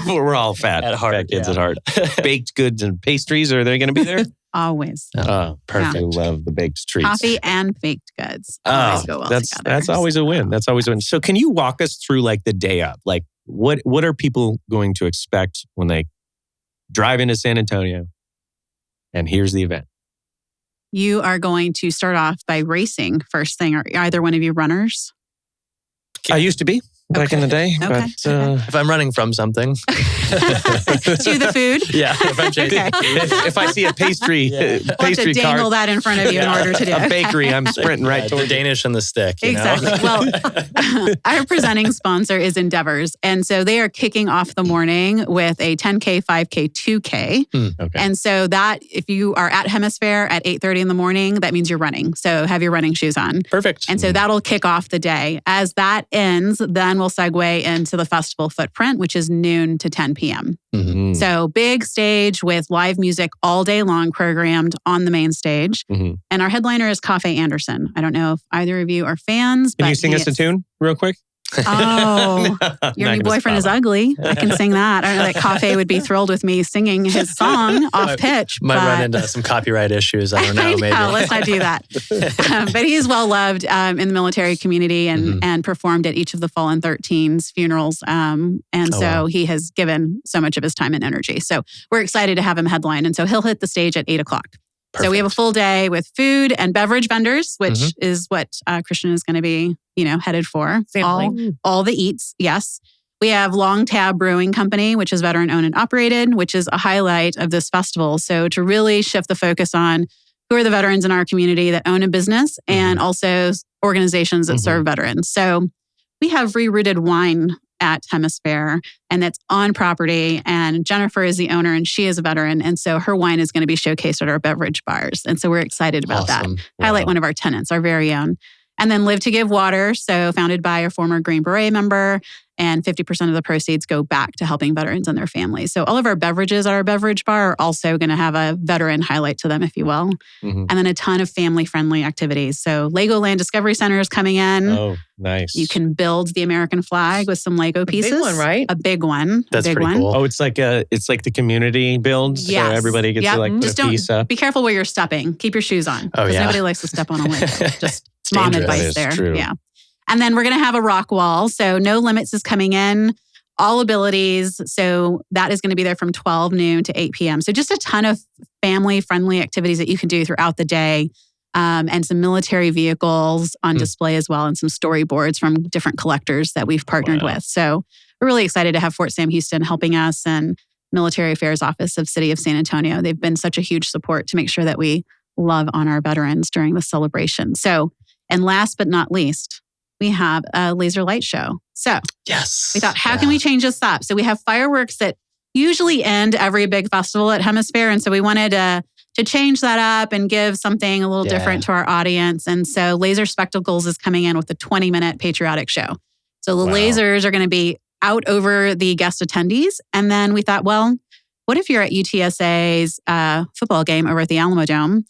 We're all fat. At heart. Fat kids at heart. Baked goods and pastries, are they going to be there? Always. Oh, perfect. I love the baked treats. Coffee and baked goods. Always go well together. That's always a win. That's always a win. So can you walk us through like the day up? Like what are people going to expect when they drive into San Antonio and here's the event? You are going to start off by racing first thing. Are either one of you runners? I used to be back in the day. Okay. But, if I'm running from something. To the food? Yeah. If I'm chasing if I see a pastry We'll have to cart, dangle that in front of you in order to do a it. bakery, I'm sprinting right the toward Danish and the stick. You Exactly. know? Well, our presenting sponsor is Endeavors. And so they are kicking off the morning with a 10K, 5K, 2K. Okay. And so that, if you are at Hemisphere at 8:30 in the morning, that means you're running. So have your running shoes on. Perfect. And so that'll kick off the day. As that ends, then we'll segue into the festival footprint, which is noon to 10 p.m. Mm-hmm. So big stage with live music all day long programmed on the main stage. Mm-hmm. And our headliner is Cafe Anderson. I don't know if either of you are fans. Can you sing us a tune real quick? Oh, your new boyfriend is ugly. I can sing that. I don't know that Cafe would be thrilled with me singing his song off pitch. Might run into some copyright issues. I don't know. Maybe. Let's not do that. But he's well loved in the military community and performed at each of the Fallen 13's funerals. So he has given so much of his time and energy. So we're excited to have him headline. And so he'll hit the stage at 8:00. Perfect. So we have a full day with food and beverage vendors, which is what Christian is going to be, headed for. All the eats, yes. We have Long Tab Brewing Company, which is veteran owned and operated, which is a highlight of this festival. So to really shift the focus on who are the veterans in our community that own a business and also organizations that serve veterans. So we have rerouted wine at Hemisphere, and that's on property. And Jennifer is the owner, and she is a veteran. And so her wine is going to be showcased at our beverage bars. And so we're excited about that. Highlight one of our tenants, our very own. And then Live to Give Water, so founded by a former Green Beret member, and 50% of the proceeds go back to helping veterans and their families. So all of our beverages at our beverage bar are also going to have a veteran highlight to them, if you will. And then a ton of family-friendly activities. So Legoland Discovery Center is coming in. Oh, nice. You can build the American flag with some Lego pieces. A big one, right? A big one. That's big pretty one. cool. Oh, it's like the community builds. Yes. So everybody gets to like Just put a piece up. be careful where you're stepping. Keep your shoes on. Oh, Because yeah. nobody likes to step on a Lego. Just mom dangerous. That advice is there. true. Yeah. And then we're going to have a rock wall. So No Limits is coming in. All abilities. So that is going to be there from 12 noon to 8 p.m. So just a ton of family-friendly activities that you can do throughout the day. And some military vehicles on display as well, and some storyboards from different collectors that we've partnered with. So we're really excited to have Fort Sam Houston helping us, and Military Affairs Office of City of San Antonio. They've been such a huge support to make sure that we love on our veterans during the celebration. So, and last but not least, we have a laser light show. So yes, we thought, how can we change this up? So we have fireworks that usually end every big festival at Hemisphere. And so we wanted to change that up and give something a little different to our audience. And so Laser Spectacles is coming in with a 20-minute patriotic show. So the lasers are going to be out over the guest attendees. And then we thought, well, what if you're at UTSA's football game over at the Alamo Dome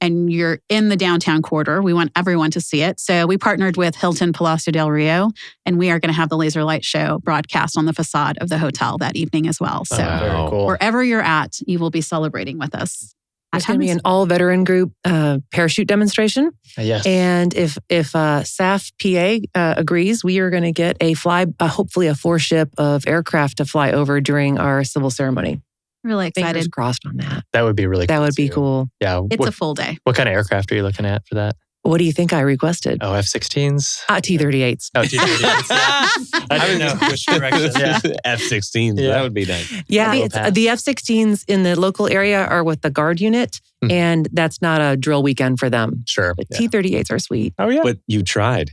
and you're in the downtown quarter? We want everyone to see it. So we partnered with Hilton Palacio del Rio, and we are going to have the laser light show broadcast on the facade of the hotel that evening as well. So very cool. Wherever you're at, you will be celebrating with us. There's going to be an all-veteran group parachute demonstration. Yes. And if SAF PA agrees, we are going to get hopefully a 4-ship of aircraft to fly over during our civil ceremony. Really excited. Fingers crossed on that. That would be really cool. That would be cool. Yeah. It's a full day. What kind of aircraft are you looking at for that? What do you think I requested? Oh, F-16s? T-38s. Oh, T-38s. Yeah. I didn't know which direction. Yeah. F-16s. Yeah. That would be nice. Yeah, the F-16s in the local area are with the Guard unit, and that's not a drill weekend for them. Sure. But T-38s are sweet. Oh, yeah. But you tried.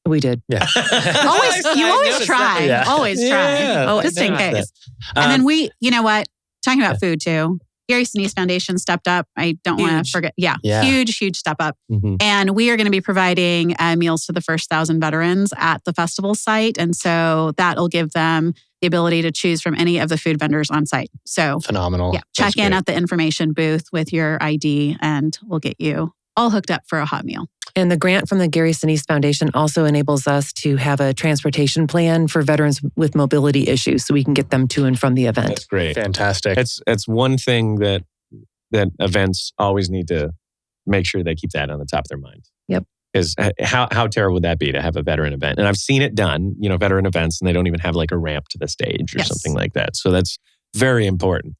We did. Yeah. You always try. Yeah. Always try. Yeah, just in case. And then you know what? Talking about food too. Gary Sinise Foundation stepped up. I don't want to forget. Yeah. Huge step up. Mm-hmm. And we are going to be providing meals to the first 1,000 veterans at the festival site. And so that'll give them the ability to choose from any of the food vendors on site. So phenomenal. Yeah. Check in at the information booth with your ID and we'll get you all hooked up for a hot meal. And the grant from the Gary Sinise Foundation also enables us to have a transportation plan for veterans with mobility issues so we can get them to and from the event. That's great. Fantastic. It's one thing that events always need to make sure they keep that on the top of their mind. Yep. Is how terrible would that be to have a veteran event? And I've seen it done, veteran events, and they don't even have like a ramp to the stage or something like that. So that's very important.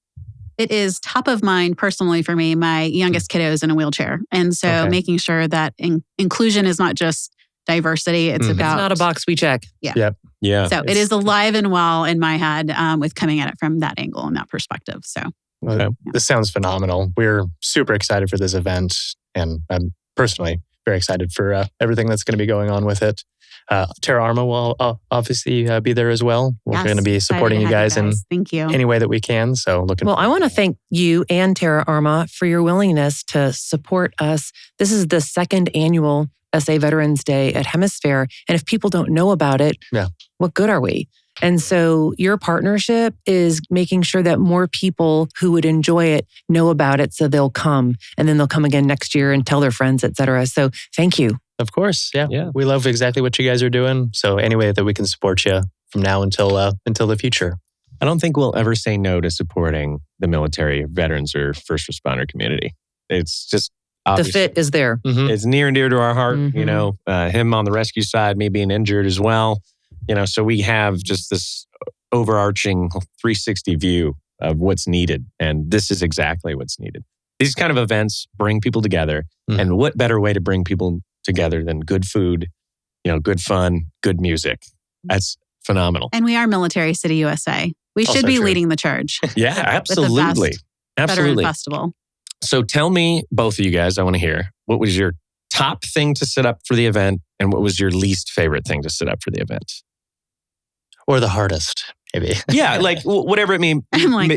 It is top of mind personally for me. My youngest kiddo is in a wheelchair. And so making sure that inclusion is not just diversity. It's about... It's not a box we check. Yeah. Yep. Yeah. So it is alive and well in my head with coming at it from that angle and that perspective. So This sounds phenomenal. We're super excited for this event. And I'm personally very excited for everything that's going to be going on with it. Terra Arma will obviously be there as well. We're going to be supporting you guys in any way that we can. So I want to thank you and Terra Arma for your willingness to support us. This is the second annual SA Veterans Day at Hemisfair. And if people don't know about it, what good are we? And so your partnership is making sure that more people who would enjoy it know about it so they'll come. And then they'll come again next year and tell their friends, et cetera. So thank you. Of course. Yeah. We love exactly what you guys are doing. So any way that we can support you from now until the future. I don't think we'll ever say no to supporting the military, veterans, or first responder community. It's just obvious. The fit is there. Mm-hmm. It's near and dear to our heart. Mm-hmm. Him on the rescue side, me being injured as well. So we have just this overarching 360 view of what's needed. And this is exactly what's needed. These kind of events bring people together. Mm-hmm. And what better way to bring people together than good food, good fun, good music. That's phenomenal. And we are Military City, USA. We should be leading the charge. Yeah, absolutely. Veteran Festival. So tell me, both of you guys, I want to hear, what was your top thing to set up for the event and what was your least favorite thing to set up for the event? Or the hardest, maybe. Yeah, like whatever it means.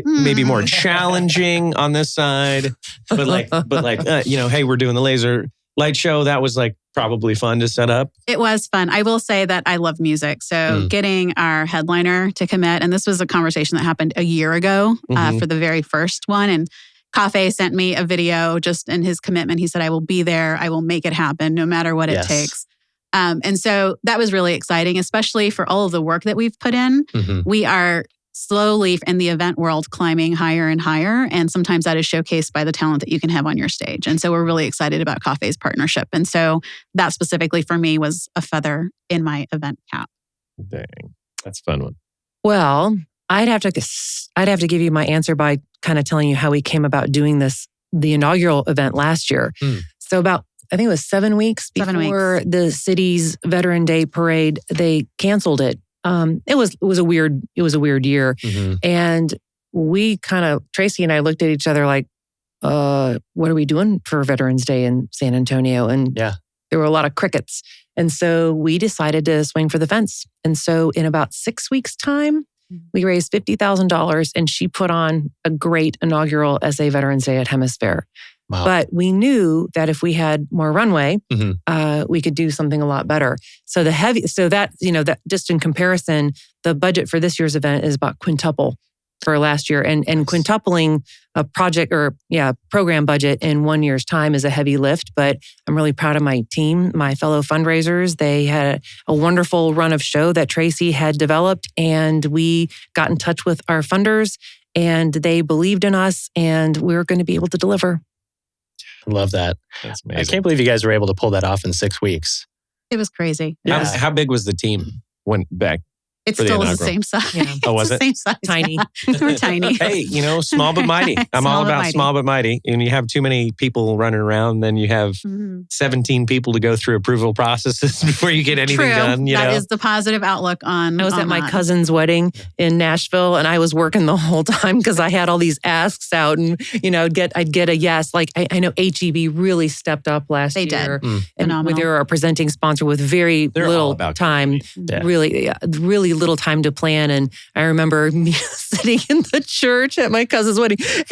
Maybe more challenging on this side. But hey, we're doing the laser light show. That was probably fun to set up. It was fun. I will say that I love music. So getting our headliner to commit, and this was a conversation that happened a year ago for the very first one. And Cafe sent me a video just in his commitment. He said, I will be there. I will make it happen no matter what it takes. And so that was really exciting, especially for all of the work that we've put in. Mm-hmm. We are slowly in the event world climbing higher and higher. And sometimes that is showcased by the talent that you can have on your stage. And so we're really excited about Cafe's partnership. And so that specifically for me was a feather in my event cap. Dang, that's a fun one. Well, I'd have to give you my answer by kind of telling you how we came about doing the inaugural event last year. So I think it was 7 weeks before the city's Veteran Day parade, they canceled it. It was a weird year. Mm-hmm. And we Traci and I looked at each other like, what are we doing for Veterans Day in San Antonio? And there were a lot of crickets. And so we decided to swing for the fence. And so in about 6 weeks' time, we raised $50,000 and she put on a great inaugural SA Veterans Day at Hemisfair. Wow. But we knew that if we had more runway, we could do something a lot better. So that just in comparison, the budget for this year's event is about quintuple for last year. And quintupling a program budget in 1 year's time is a heavy lift, but I'm really proud of my team, my fellow fundraisers. They had a wonderful run of show that Traci had developed, and we got in touch with our funders and they believed in us and we're going to be able to deliver. Love that. That's amazing. I can't believe you guys were able to pull that off in 6 weeks. It was crazy. Yeah. How big was the team when back? It still is the same size. Yeah. Oh, was it? Same size. Tiny. We're tiny. Hey, small but mighty. I'm all about small but mighty. And you have too many people running around, then you have 17 people to go through approval processes before you get anything done. That is the positive outlook on. I was at my cousin's wedding in Nashville, and I was working the whole time because I had all these asks out, and I'd get a yes. Like I know HEB really stepped up last year. They did. And they were a presenting sponsor with very little time. Yeah. Really little time to plan. And I remember me sitting in the church at my cousin's wedding, HEB's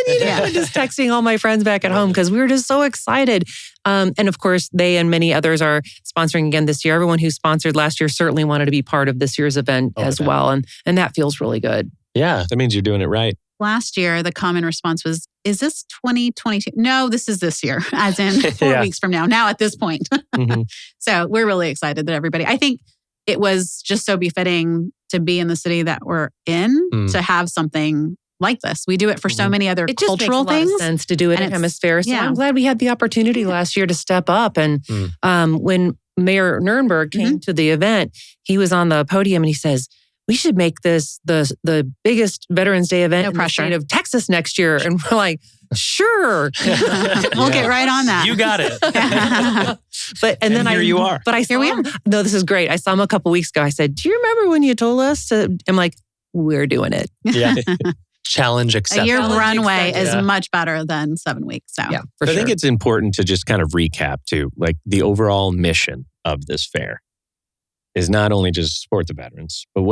in, just texting all my friends back at home because we were just so excited. And of course, they and many others are sponsoring again this year. Everyone who sponsored last year certainly wanted to be part of this year's event as well. And that feels really good. Yeah. That means you're doing it right. Last year, the common response was, is this 2022? No, this is this year, as in 4 weeks from now at this point. So we're really excited that everybody, I think it was just so befitting to be in the city that we're in, to have something like this. We do it for so many other cultural things. It makes a lot of sense to do it in Hemisfair. So I'm glad we had the opportunity last year to step up. And when Mayor Nurnberg came to the event, he was on the podium and he says, we should make this the biggest Veterans Day event in the state of Texas next year. And we're like, sure. We'll get right on that. You got it. And here you are. But I saw him. No, this is great. I saw him a couple weeks ago. I said, do you remember when you told us to? I'm like, we're doing it. Yeah. Challenge accepted. A year runway is much better than 7 weeks. So yeah, for sure. I think it's important to just kind of recap too, like the overall mission of this fair is not only just support the veterans, but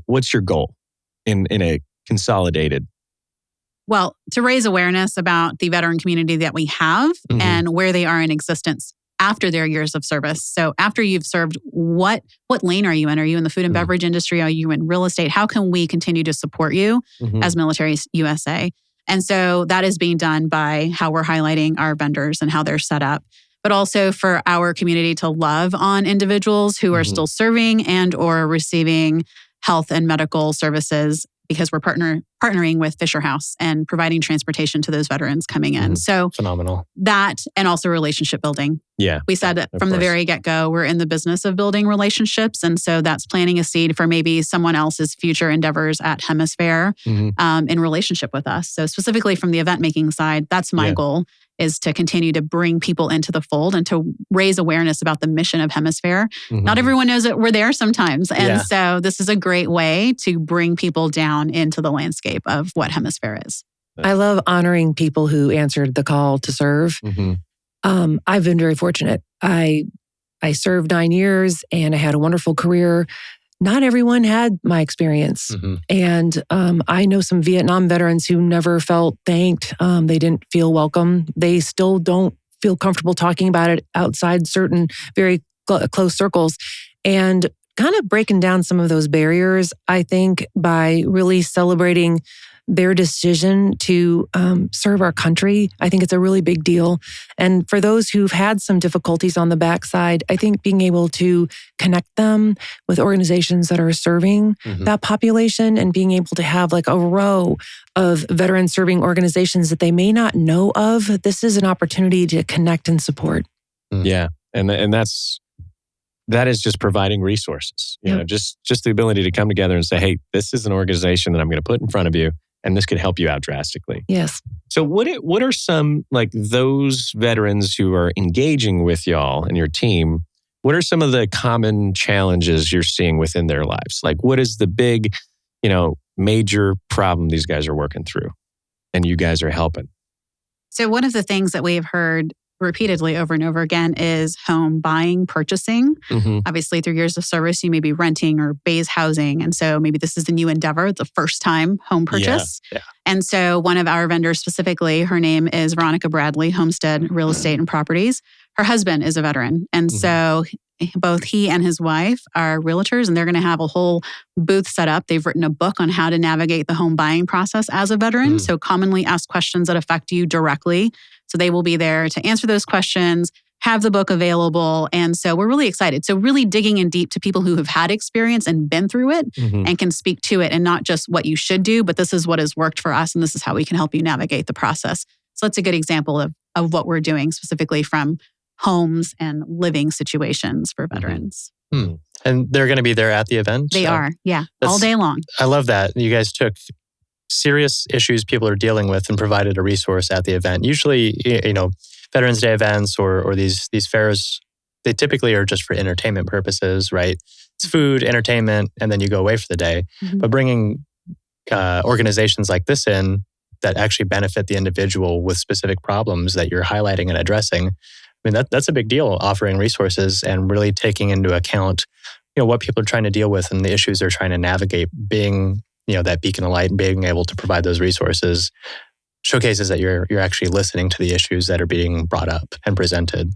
what's your goal in a consolidated? Well, to raise awareness about the veteran community that we have and where they are in existence after their years of service. So after you've served, what lane are you in? Are you in the food and beverage industry? Are you in real estate? How can we continue to support you as Military USA? And so that is being done by how we're highlighting our vendors and how they're set up, but also for our community to love on individuals who are still serving and or receiving health and medical services, because we're partnering with Fisher House and providing transportation to those veterans coming in. So phenomenal. That, and also relationship building. Yeah. We said that from the very get-go, we're in the business of building relationships. And so that's planting a seed for maybe someone else's future endeavors at Hemisfair in relationship with us. So specifically from the event making side, that's my goal, is to continue to bring people into the fold and to raise awareness about the mission of Hemisfair. Not everyone knows that we're there sometimes. And so this is a great way to bring people down into the landscape of what Hemisfair is. I love honoring people who answered the call to serve. I've been very fortunate. I served 9 years and I had a wonderful career. Not everyone had my experience. And I know some Vietnam veterans who never felt thanked. They didn't feel welcome. They still don't feel comfortable talking about it outside certain very close circles. And kind of breaking down some of those barriers, I think, by really celebrating their decision to serve our country. I think it's a really big deal. And for those who've had some difficulties on the backside, I think being able to connect them with organizations that are serving that population and being able to have like a row of veteran serving organizations that they may not know of, this is an opportunity to connect and support. Yeah. And that is just providing resources, you know, just the ability to come together and say, hey, this is an organization that I'm going to put in front of you, and this could help you out drastically. Yes. So what are some, like those veterans who are engaging with y'all and your team, what are some of the common challenges you're seeing within their lives? Like what is the big, major problem these guys are working through and you guys are helping? So one of the things that we've heard repeatedly over and over again is home buying, purchasing. Obviously, through years of service, you may be renting or base housing. And so maybe this is a new endeavor, the first time home purchase. And so one of our vendors specifically, her name is Veronica Bradley, Homestead Real Estate and Properties. Her husband is a veteran. And so both he and his wife are realtors, and they're going to have a whole booth set up. They've written a book on how to navigate the home buying process as a veteran. So commonly asked questions that affect you directly. So they will be there to answer those questions, have the book available. And so we're really excited. So really digging in deep to people who have had experience and been through it and can speak to it, and not just what you should do, but this is what has worked for us and this is how we can help you navigate the process. So that's a good example of of what we're doing specifically from homes and living situations for veterans. Mm-hmm. And they're going to be there at the event? They are, all day long. I love that. You guys took serious issues people are dealing with and provided a resource at the event. Usually, Veterans Day events or these fairs, they typically are just for entertainment purposes, right? It's food, entertainment, and then you go away for the day. Mm-hmm. But bringing organizations like this in that actually benefit the individual with specific problems that you're highlighting and addressing, I mean, that's a big deal, offering resources and really taking into account, what people are trying to deal with and the issues they're trying to navigate. Being, that beacon of light and being able to provide those resources showcases that you're actually listening to the issues that are being brought up and presented.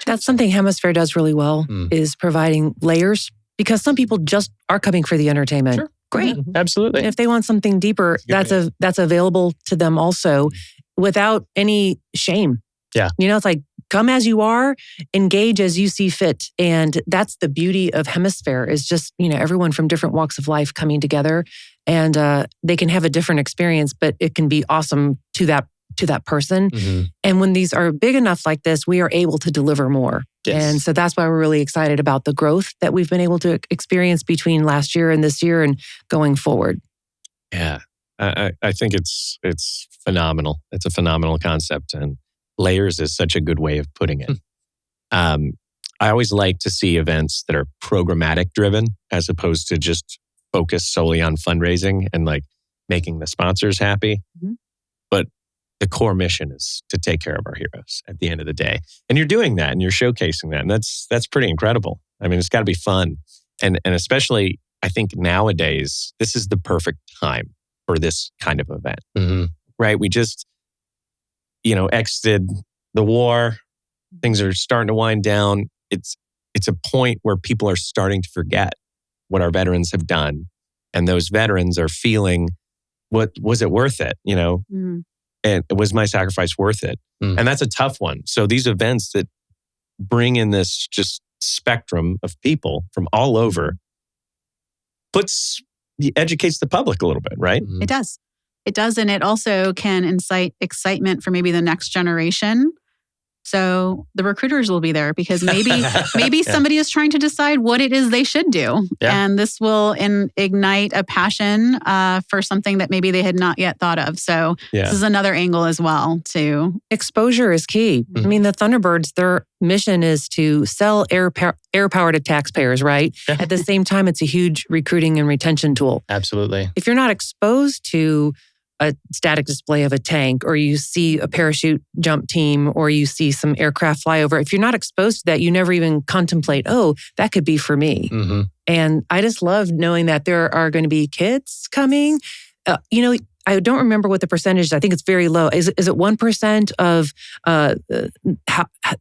That's something Hemisfair does really well, is providing layers, because some people just are coming for the entertainment. Sure. Great. Mm-hmm. Absolutely. And if they want something deeper, that's available to them also without any shame. Yeah. It's like, come as you are, engage as you see fit. And that's the beauty of Hemisfair, is just, everyone from different walks of life coming together, and they can have a different experience, but it can be awesome to that person. Mm-hmm. And when these are big enough like this, we are able to deliver more. Yes. And so that's why we're really excited about the growth that we've been able to experience between last year and this year and going forward. Yeah, I think it's phenomenal. It's a phenomenal concept, and layers is such a good way of putting it. I always like to see events that are programmatic driven as opposed to just focused solely on fundraising and like making the sponsors happy. Mm-hmm. But the core mission is to take care of our heroes at the end of the day. And you're doing that and you're showcasing that. And that's pretty incredible. I mean, it's got to be fun. And especially, I think nowadays, this is the perfect time for this kind of event, right? We just, exited the war. Things are starting to wind down. It's a point where people are starting to forget what our veterans have done. And those veterans are feeling, what was it worth it? And was my sacrifice worth it? And that's a tough one. So these events that bring in this just spectrum of people from all over educates the public a little bit, right? It does. It does. And it also can incite excitement for maybe the next generation. So the recruiters will be there because maybe somebody is trying to decide what it is they should do. Yeah. And this will ignite a passion for something that maybe they had not yet thought of. So this is another angle as well too. Exposure is key. Mm-hmm. I mean, the Thunderbirds, their mission is to sell air power to taxpayers, right? Yeah. At the same time, it's a huge recruiting and retention tool. Absolutely. If you're not exposed to a static display of a tank, or you see a parachute jump team, or you see some aircraft fly over, if you're not exposed to that, you never even contemplate, that could be for me. Mm-hmm. And I just love knowing that there are going to be kids coming. I don't remember what the percentage is. I think it's very low. Is it 1% of,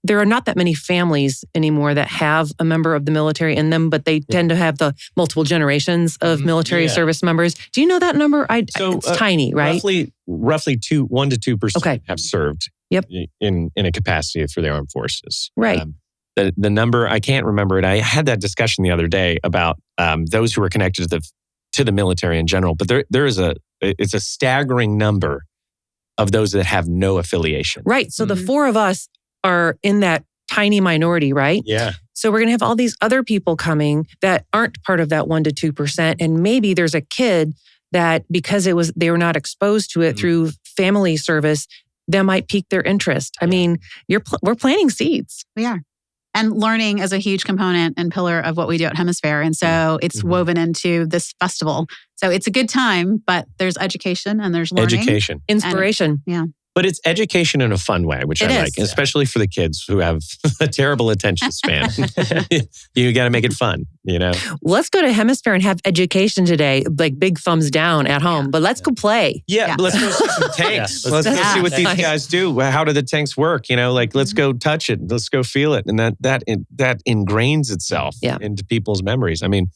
there are not that many families anymore that have a member of the military in them, but they tend to have the multiple generations of military service members. Do you know that number? It's tiny, right? Roughly 1% to 2% have served in a capacity for the armed forces. Right. The number, I can't remember it. I had that discussion the other day about those who are connected to the military in general, but it's a staggering number of those that have no affiliation. Right. So the four of us are in that tiny minority, right? Yeah. So we're going to have all these other people coming that aren't part of that 1% to 2%. And maybe there's a kid that because they were not exposed to it through family service, that might pique their interest. I mean, we're planting seeds. We are. And learning is a huge component and pillar of what we do at Hemisfair. And so it's woven into this festival. So it's a good time, but there's education and there's learning. Education. Inspiration. But it's education in a fun way, which I like, especially for the kids who have a terrible attention span. You got to make it fun, Let's go to Hemisfair and have education today, like big thumbs down at home. But let's go play. Yeah. Let's go see some tanks. Let's go see what these guys do. How do the tanks work? Let's go touch it. Let's go feel it. And that ingrains itself into people's memories. I mean,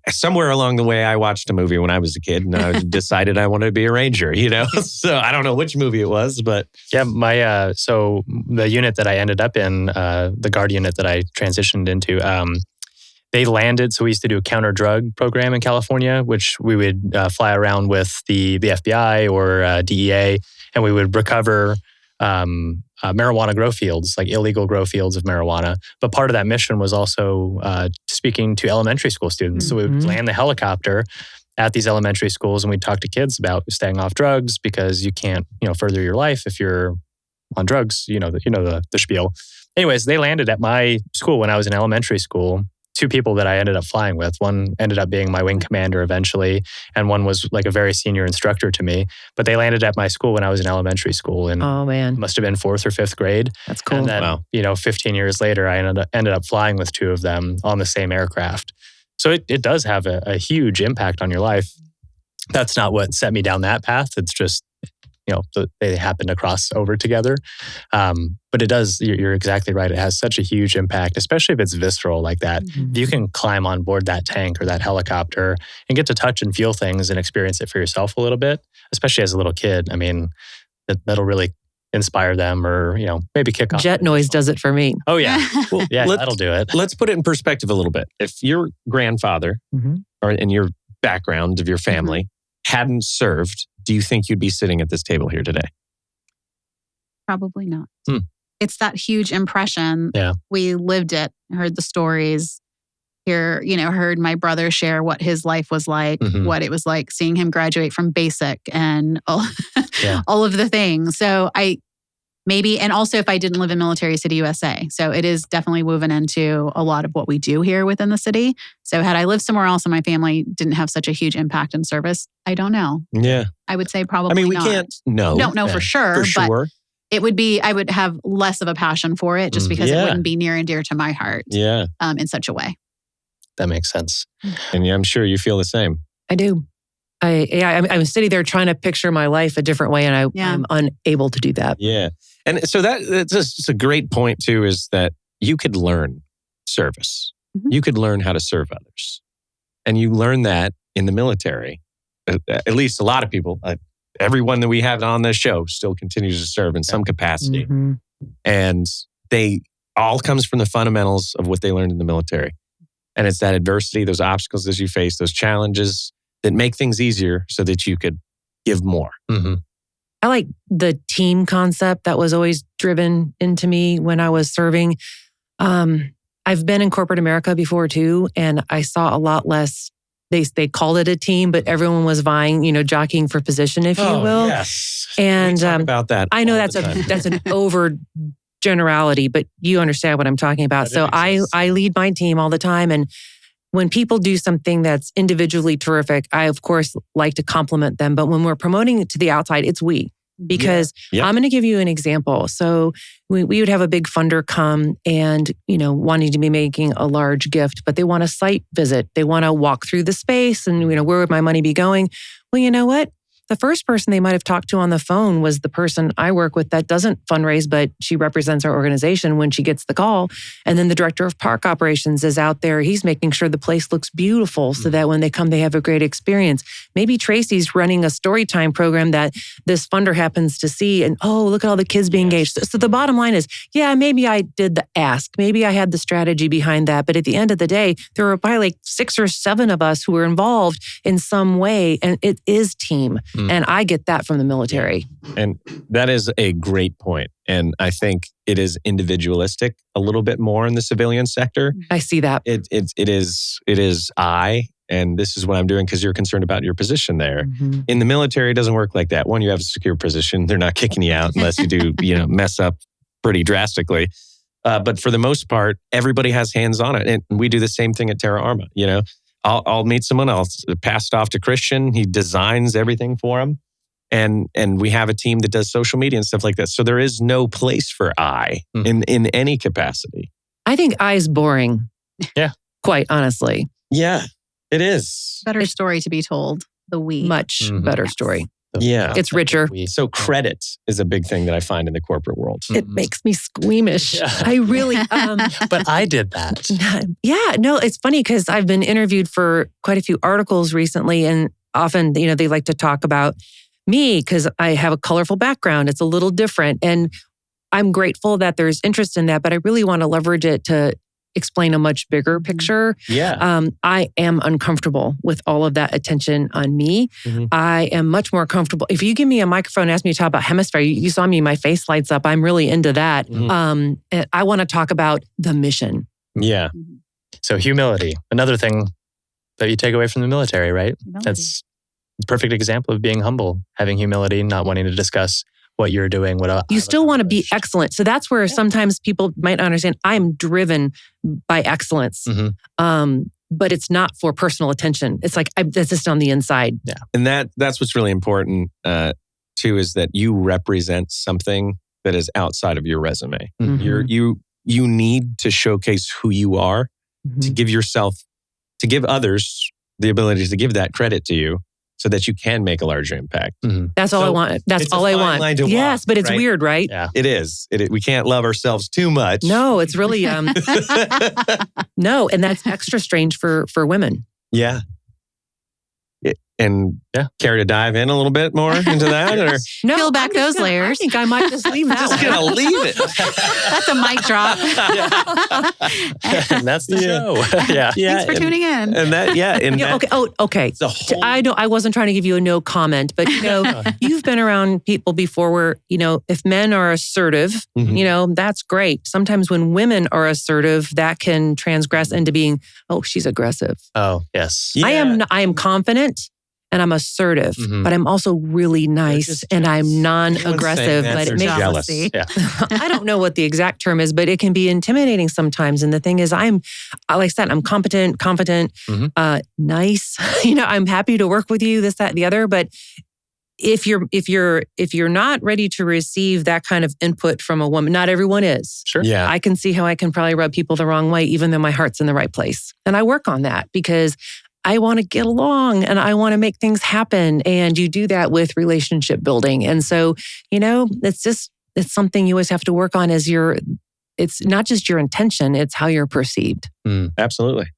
somewhere along the way, I watched a movie when I was a kid, and I decided I wanted to be a ranger. So I don't know which movie it was, but my so the unit that I ended up in, the guard unit that I transitioned into, they landed. So we used to do a counter drug program in California, which we would fly around with the FBI or DEA, and we would recover marijuana grow fields, like illegal grow fields of marijuana. But part of that mission was also speaking to elementary school students. So we would land the helicopter at these elementary schools, and we'd talk to kids about staying off drugs because you can't, further your life if you're on drugs. The spiel. Anyways, they landed at my school when I was in elementary school. 2 people that I ended up flying with. One ended up being my wing commander eventually, and one was like a very senior instructor to me. But they landed at my school when I was in elementary school, and must have been 4th or 5th grade. That's cool. And then, 15 years later, I ended up flying with 2 of them on the same aircraft. So it does have a huge impact on your life. That's not what set me down that path. It's just, they happen to cross over together. But it does, you're exactly right. It has such a huge impact, especially if it's visceral like that. If you can climb on board that tank or that helicopter and get to touch and feel things and experience it for yourself a little bit, especially as a little kid, I mean, that'll really inspire them or, maybe kick off. Jet noise does it for me. Oh, yeah. Well, yeah, that'll do it. Let's put it in perspective a little bit. If your grandfather or in your background of your family hadn't served, do you think you'd be sitting at this table here today? Probably not. It's that huge impression. Yeah. We lived it, heard the stories, heard my brother share what his life was like, what it was like seeing him graduate from basic and all of the things. So and also if I didn't live in Military City, USA. So it is definitely woven into a lot of what we do here within the city. So had I lived somewhere else and my family didn't have such a huge impact in service, I don't know. Yeah. I would say probably we not. Can't know. Don't know for sure. But it would be, I would have less of a passion for it just because it wouldn't be near and dear to my heart in such a way. That makes sense. And I'm sure you feel the same. I do. I'm sitting there trying to picture my life a different way, and I'm unable to do that. Yeah. And so that's a great point too, is that you could learn service. You could learn how to serve others. And you learn that in the military. At least a lot of people, everyone that we have on this show still continues to serve in some capacity. And they all comes from the fundamentals of what they learned in the military. And it's that adversity, those obstacles that you face, those challenges that make things easier so that you could give more. I like the team concept that was always driven into me when I was serving. I've been in corporate America before too, and I saw a lot less. They called it a team, but everyone was vying, jockeying for position, if you will. Yes. And we talk about that. I know that's an over generality, but you understand what I'm talking about. So I lead my team all the time, and when people do something that's individually terrific, I, of course, like to compliment them. But when we're promoting it to the outside, it's we. Because I'm going to give you an example. So we would have a big funder come and, wanting to be making a large gift, but they want a site visit. They want to walk through the space and, where would my money be going? Well, you know what? The first person they might have talked to on the phone was the person I work with that doesn't fundraise, but she represents our organization when she gets the call. And then the director of park operations is out there. He's making sure the place looks beautiful so that when they come, they have a great experience. Maybe Traci's running a story time program that this funder happens to see and, look at all the kids being engaged. So the bottom line is, maybe I did the ask. Maybe I had the strategy behind that. But at the end of the day, there were probably like 6 or 7 of us who were involved in some way. And it is team. And I get that from the military. And that is a great point. And I think it is individualistic a little bit more in the civilian sector. I see that. It is I, and this is what I'm doing because you're concerned about your position there. In the military, it doesn't work like that. One, you have a secure position. They're not kicking you out unless you do, mess up pretty drastically. But for the most part, everybody has hands on it. And we do the same thing at Terra Arma, I'll meet someone else, pass it off to Christian. He designs everything for him. And we have a team that does social media and stuff like that. So there is no place for I in any capacity. I think I is boring. Yeah. Quite honestly. Yeah, it is. Better story to be told, the we. Much better story. Yeah. It's richer. So credit is a big thing that I find in the corporate world. It makes me squeamish. Yeah. I really... But I did that. Yeah. No, it's funny because I've been interviewed for quite a few articles recently, and often, they like to talk about me because I have a colorful background. It's a little different. And I'm grateful that there's interest in that, but I really want to leverage it to explain a much bigger picture. Yeah. I am uncomfortable with all of that attention on me. I am much more comfortable. If you give me a microphone and ask me to talk about Hemisfair, you saw me, my face lights up. I'm really into that. And I want to talk about the mission. Yeah. So humility, another thing that you take away from the military, right? Humility. That's a perfect example of being humble, having humility, not wanting to discuss what you're doing. You still want to be excellent. So that's where sometimes people might not understand. I'm driven by excellence, but it's not for personal attention. It's like, that's just on the inside. Yeah. And that's what's really important too, is that you represent something that is outside of your resume. You need to showcase who you are, to give others the ability to give that credit to you, so that you can make a larger impact. That's all I want. That's all I want. Line to yes, walk, but it's right? weird, right? Yeah. It is. We can't love ourselves too much. No, it's really no, and that's extra strange for women. Yeah. And care to dive in a little bit more into that? Or No, Peel back those layers. I think I might just leave that. just one. gonna leave it. That's a mic drop. And that's the show. Yeah. Thanks for tuning in. And that, and Yeah, that, okay. it's a whole, I wasn't trying to give you a no comment, but you've been around people before where, if men are assertive, that's great. Sometimes when women are assertive, that can transgress into being, she's aggressive. Oh, yes. Yeah. I am confident and I'm assertive, but I'm also really nice and I'm non-aggressive, but it makes jealousy. Yeah. I don't know what the exact term is, but it can be intimidating sometimes. And the thing is, like I said, I'm competent, confident, nice. I'm happy to work with you, this, that, the other. But if you're not ready to receive that kind of input from a woman, not everyone is. Sure. Yeah. I can see how I can probably rub people the wrong way, even though my heart's in the right place. And I work on that because I want to get along and I want to make things happen. And you do that with relationship building. And so, it's something you always have to work on it's not just your intention, it's how you're perceived. Absolutely.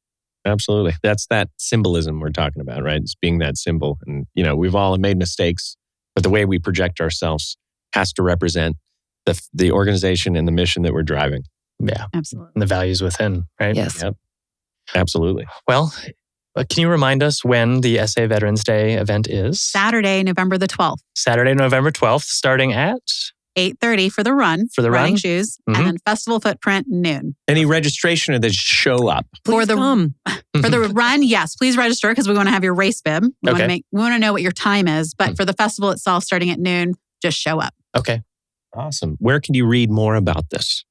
Absolutely. That's that symbolism we're talking about, right? It's being that symbol. And, we've all made mistakes, but the way we project ourselves has to represent the organization and the mission that we're driving. Yeah. Absolutely. And the values within, right? Yes. Yep. Absolutely. Well, can you remind us when the SA Veterans Day event is? Saturday, November the 12th. Saturday, November 12th, starting at? 8:30 for the run. For the running run? shoes. And then Festival Footprint, noon. Any registration or they show up? Please come. For the run, yes, please register because we want to have your race bib. We want to know what your time is. But for the festival itself, starting at noon, just show up. Okay. Awesome. Where can you read more about this?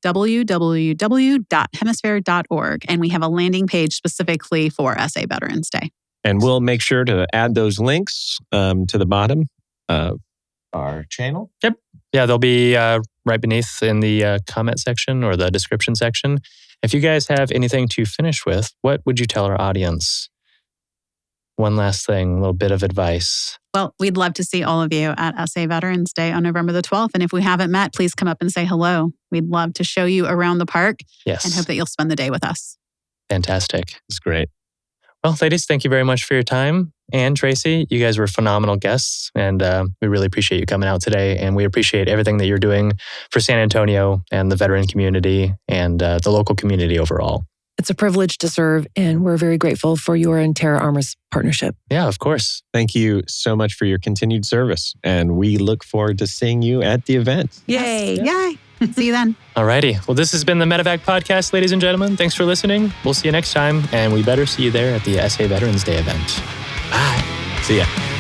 www.hemisphere.org. And we have a landing page specifically for SA Veterans Day. And we'll make sure to add those links to the bottom of our channel. Yep. Yeah, they'll be right beneath in the comment section or the description section. If you guys have anything to finish with, what would you tell our audience? One last thing, a little bit of advice. Well, we'd love to see all of you at SA Veterans Day on November the 12th. And if we haven't met, please come up and say hello. We'd love to show you around the park Yes. and hope that you'll spend the day with us. Fantastic. It's great. Well, ladies, thank you very much for your time. And Traci, you guys were phenomenal guests. And we really appreciate you coming out today. And we appreciate everything that you're doing for San Antonio and the veteran community and the local community overall. It's a privilege to serve, and we're very grateful for your and Terra Armor's partnership. Yeah, of course. Thank you so much for your continued service. And we look forward to seeing you at the event. Yay. Yay. See you then. Alrighty. Well, this has been the MedEvac Podcast, ladies and gentlemen. Thanks for listening. We'll see you next time, and we better see you there at the SA Veterans Day event. Bye. See ya.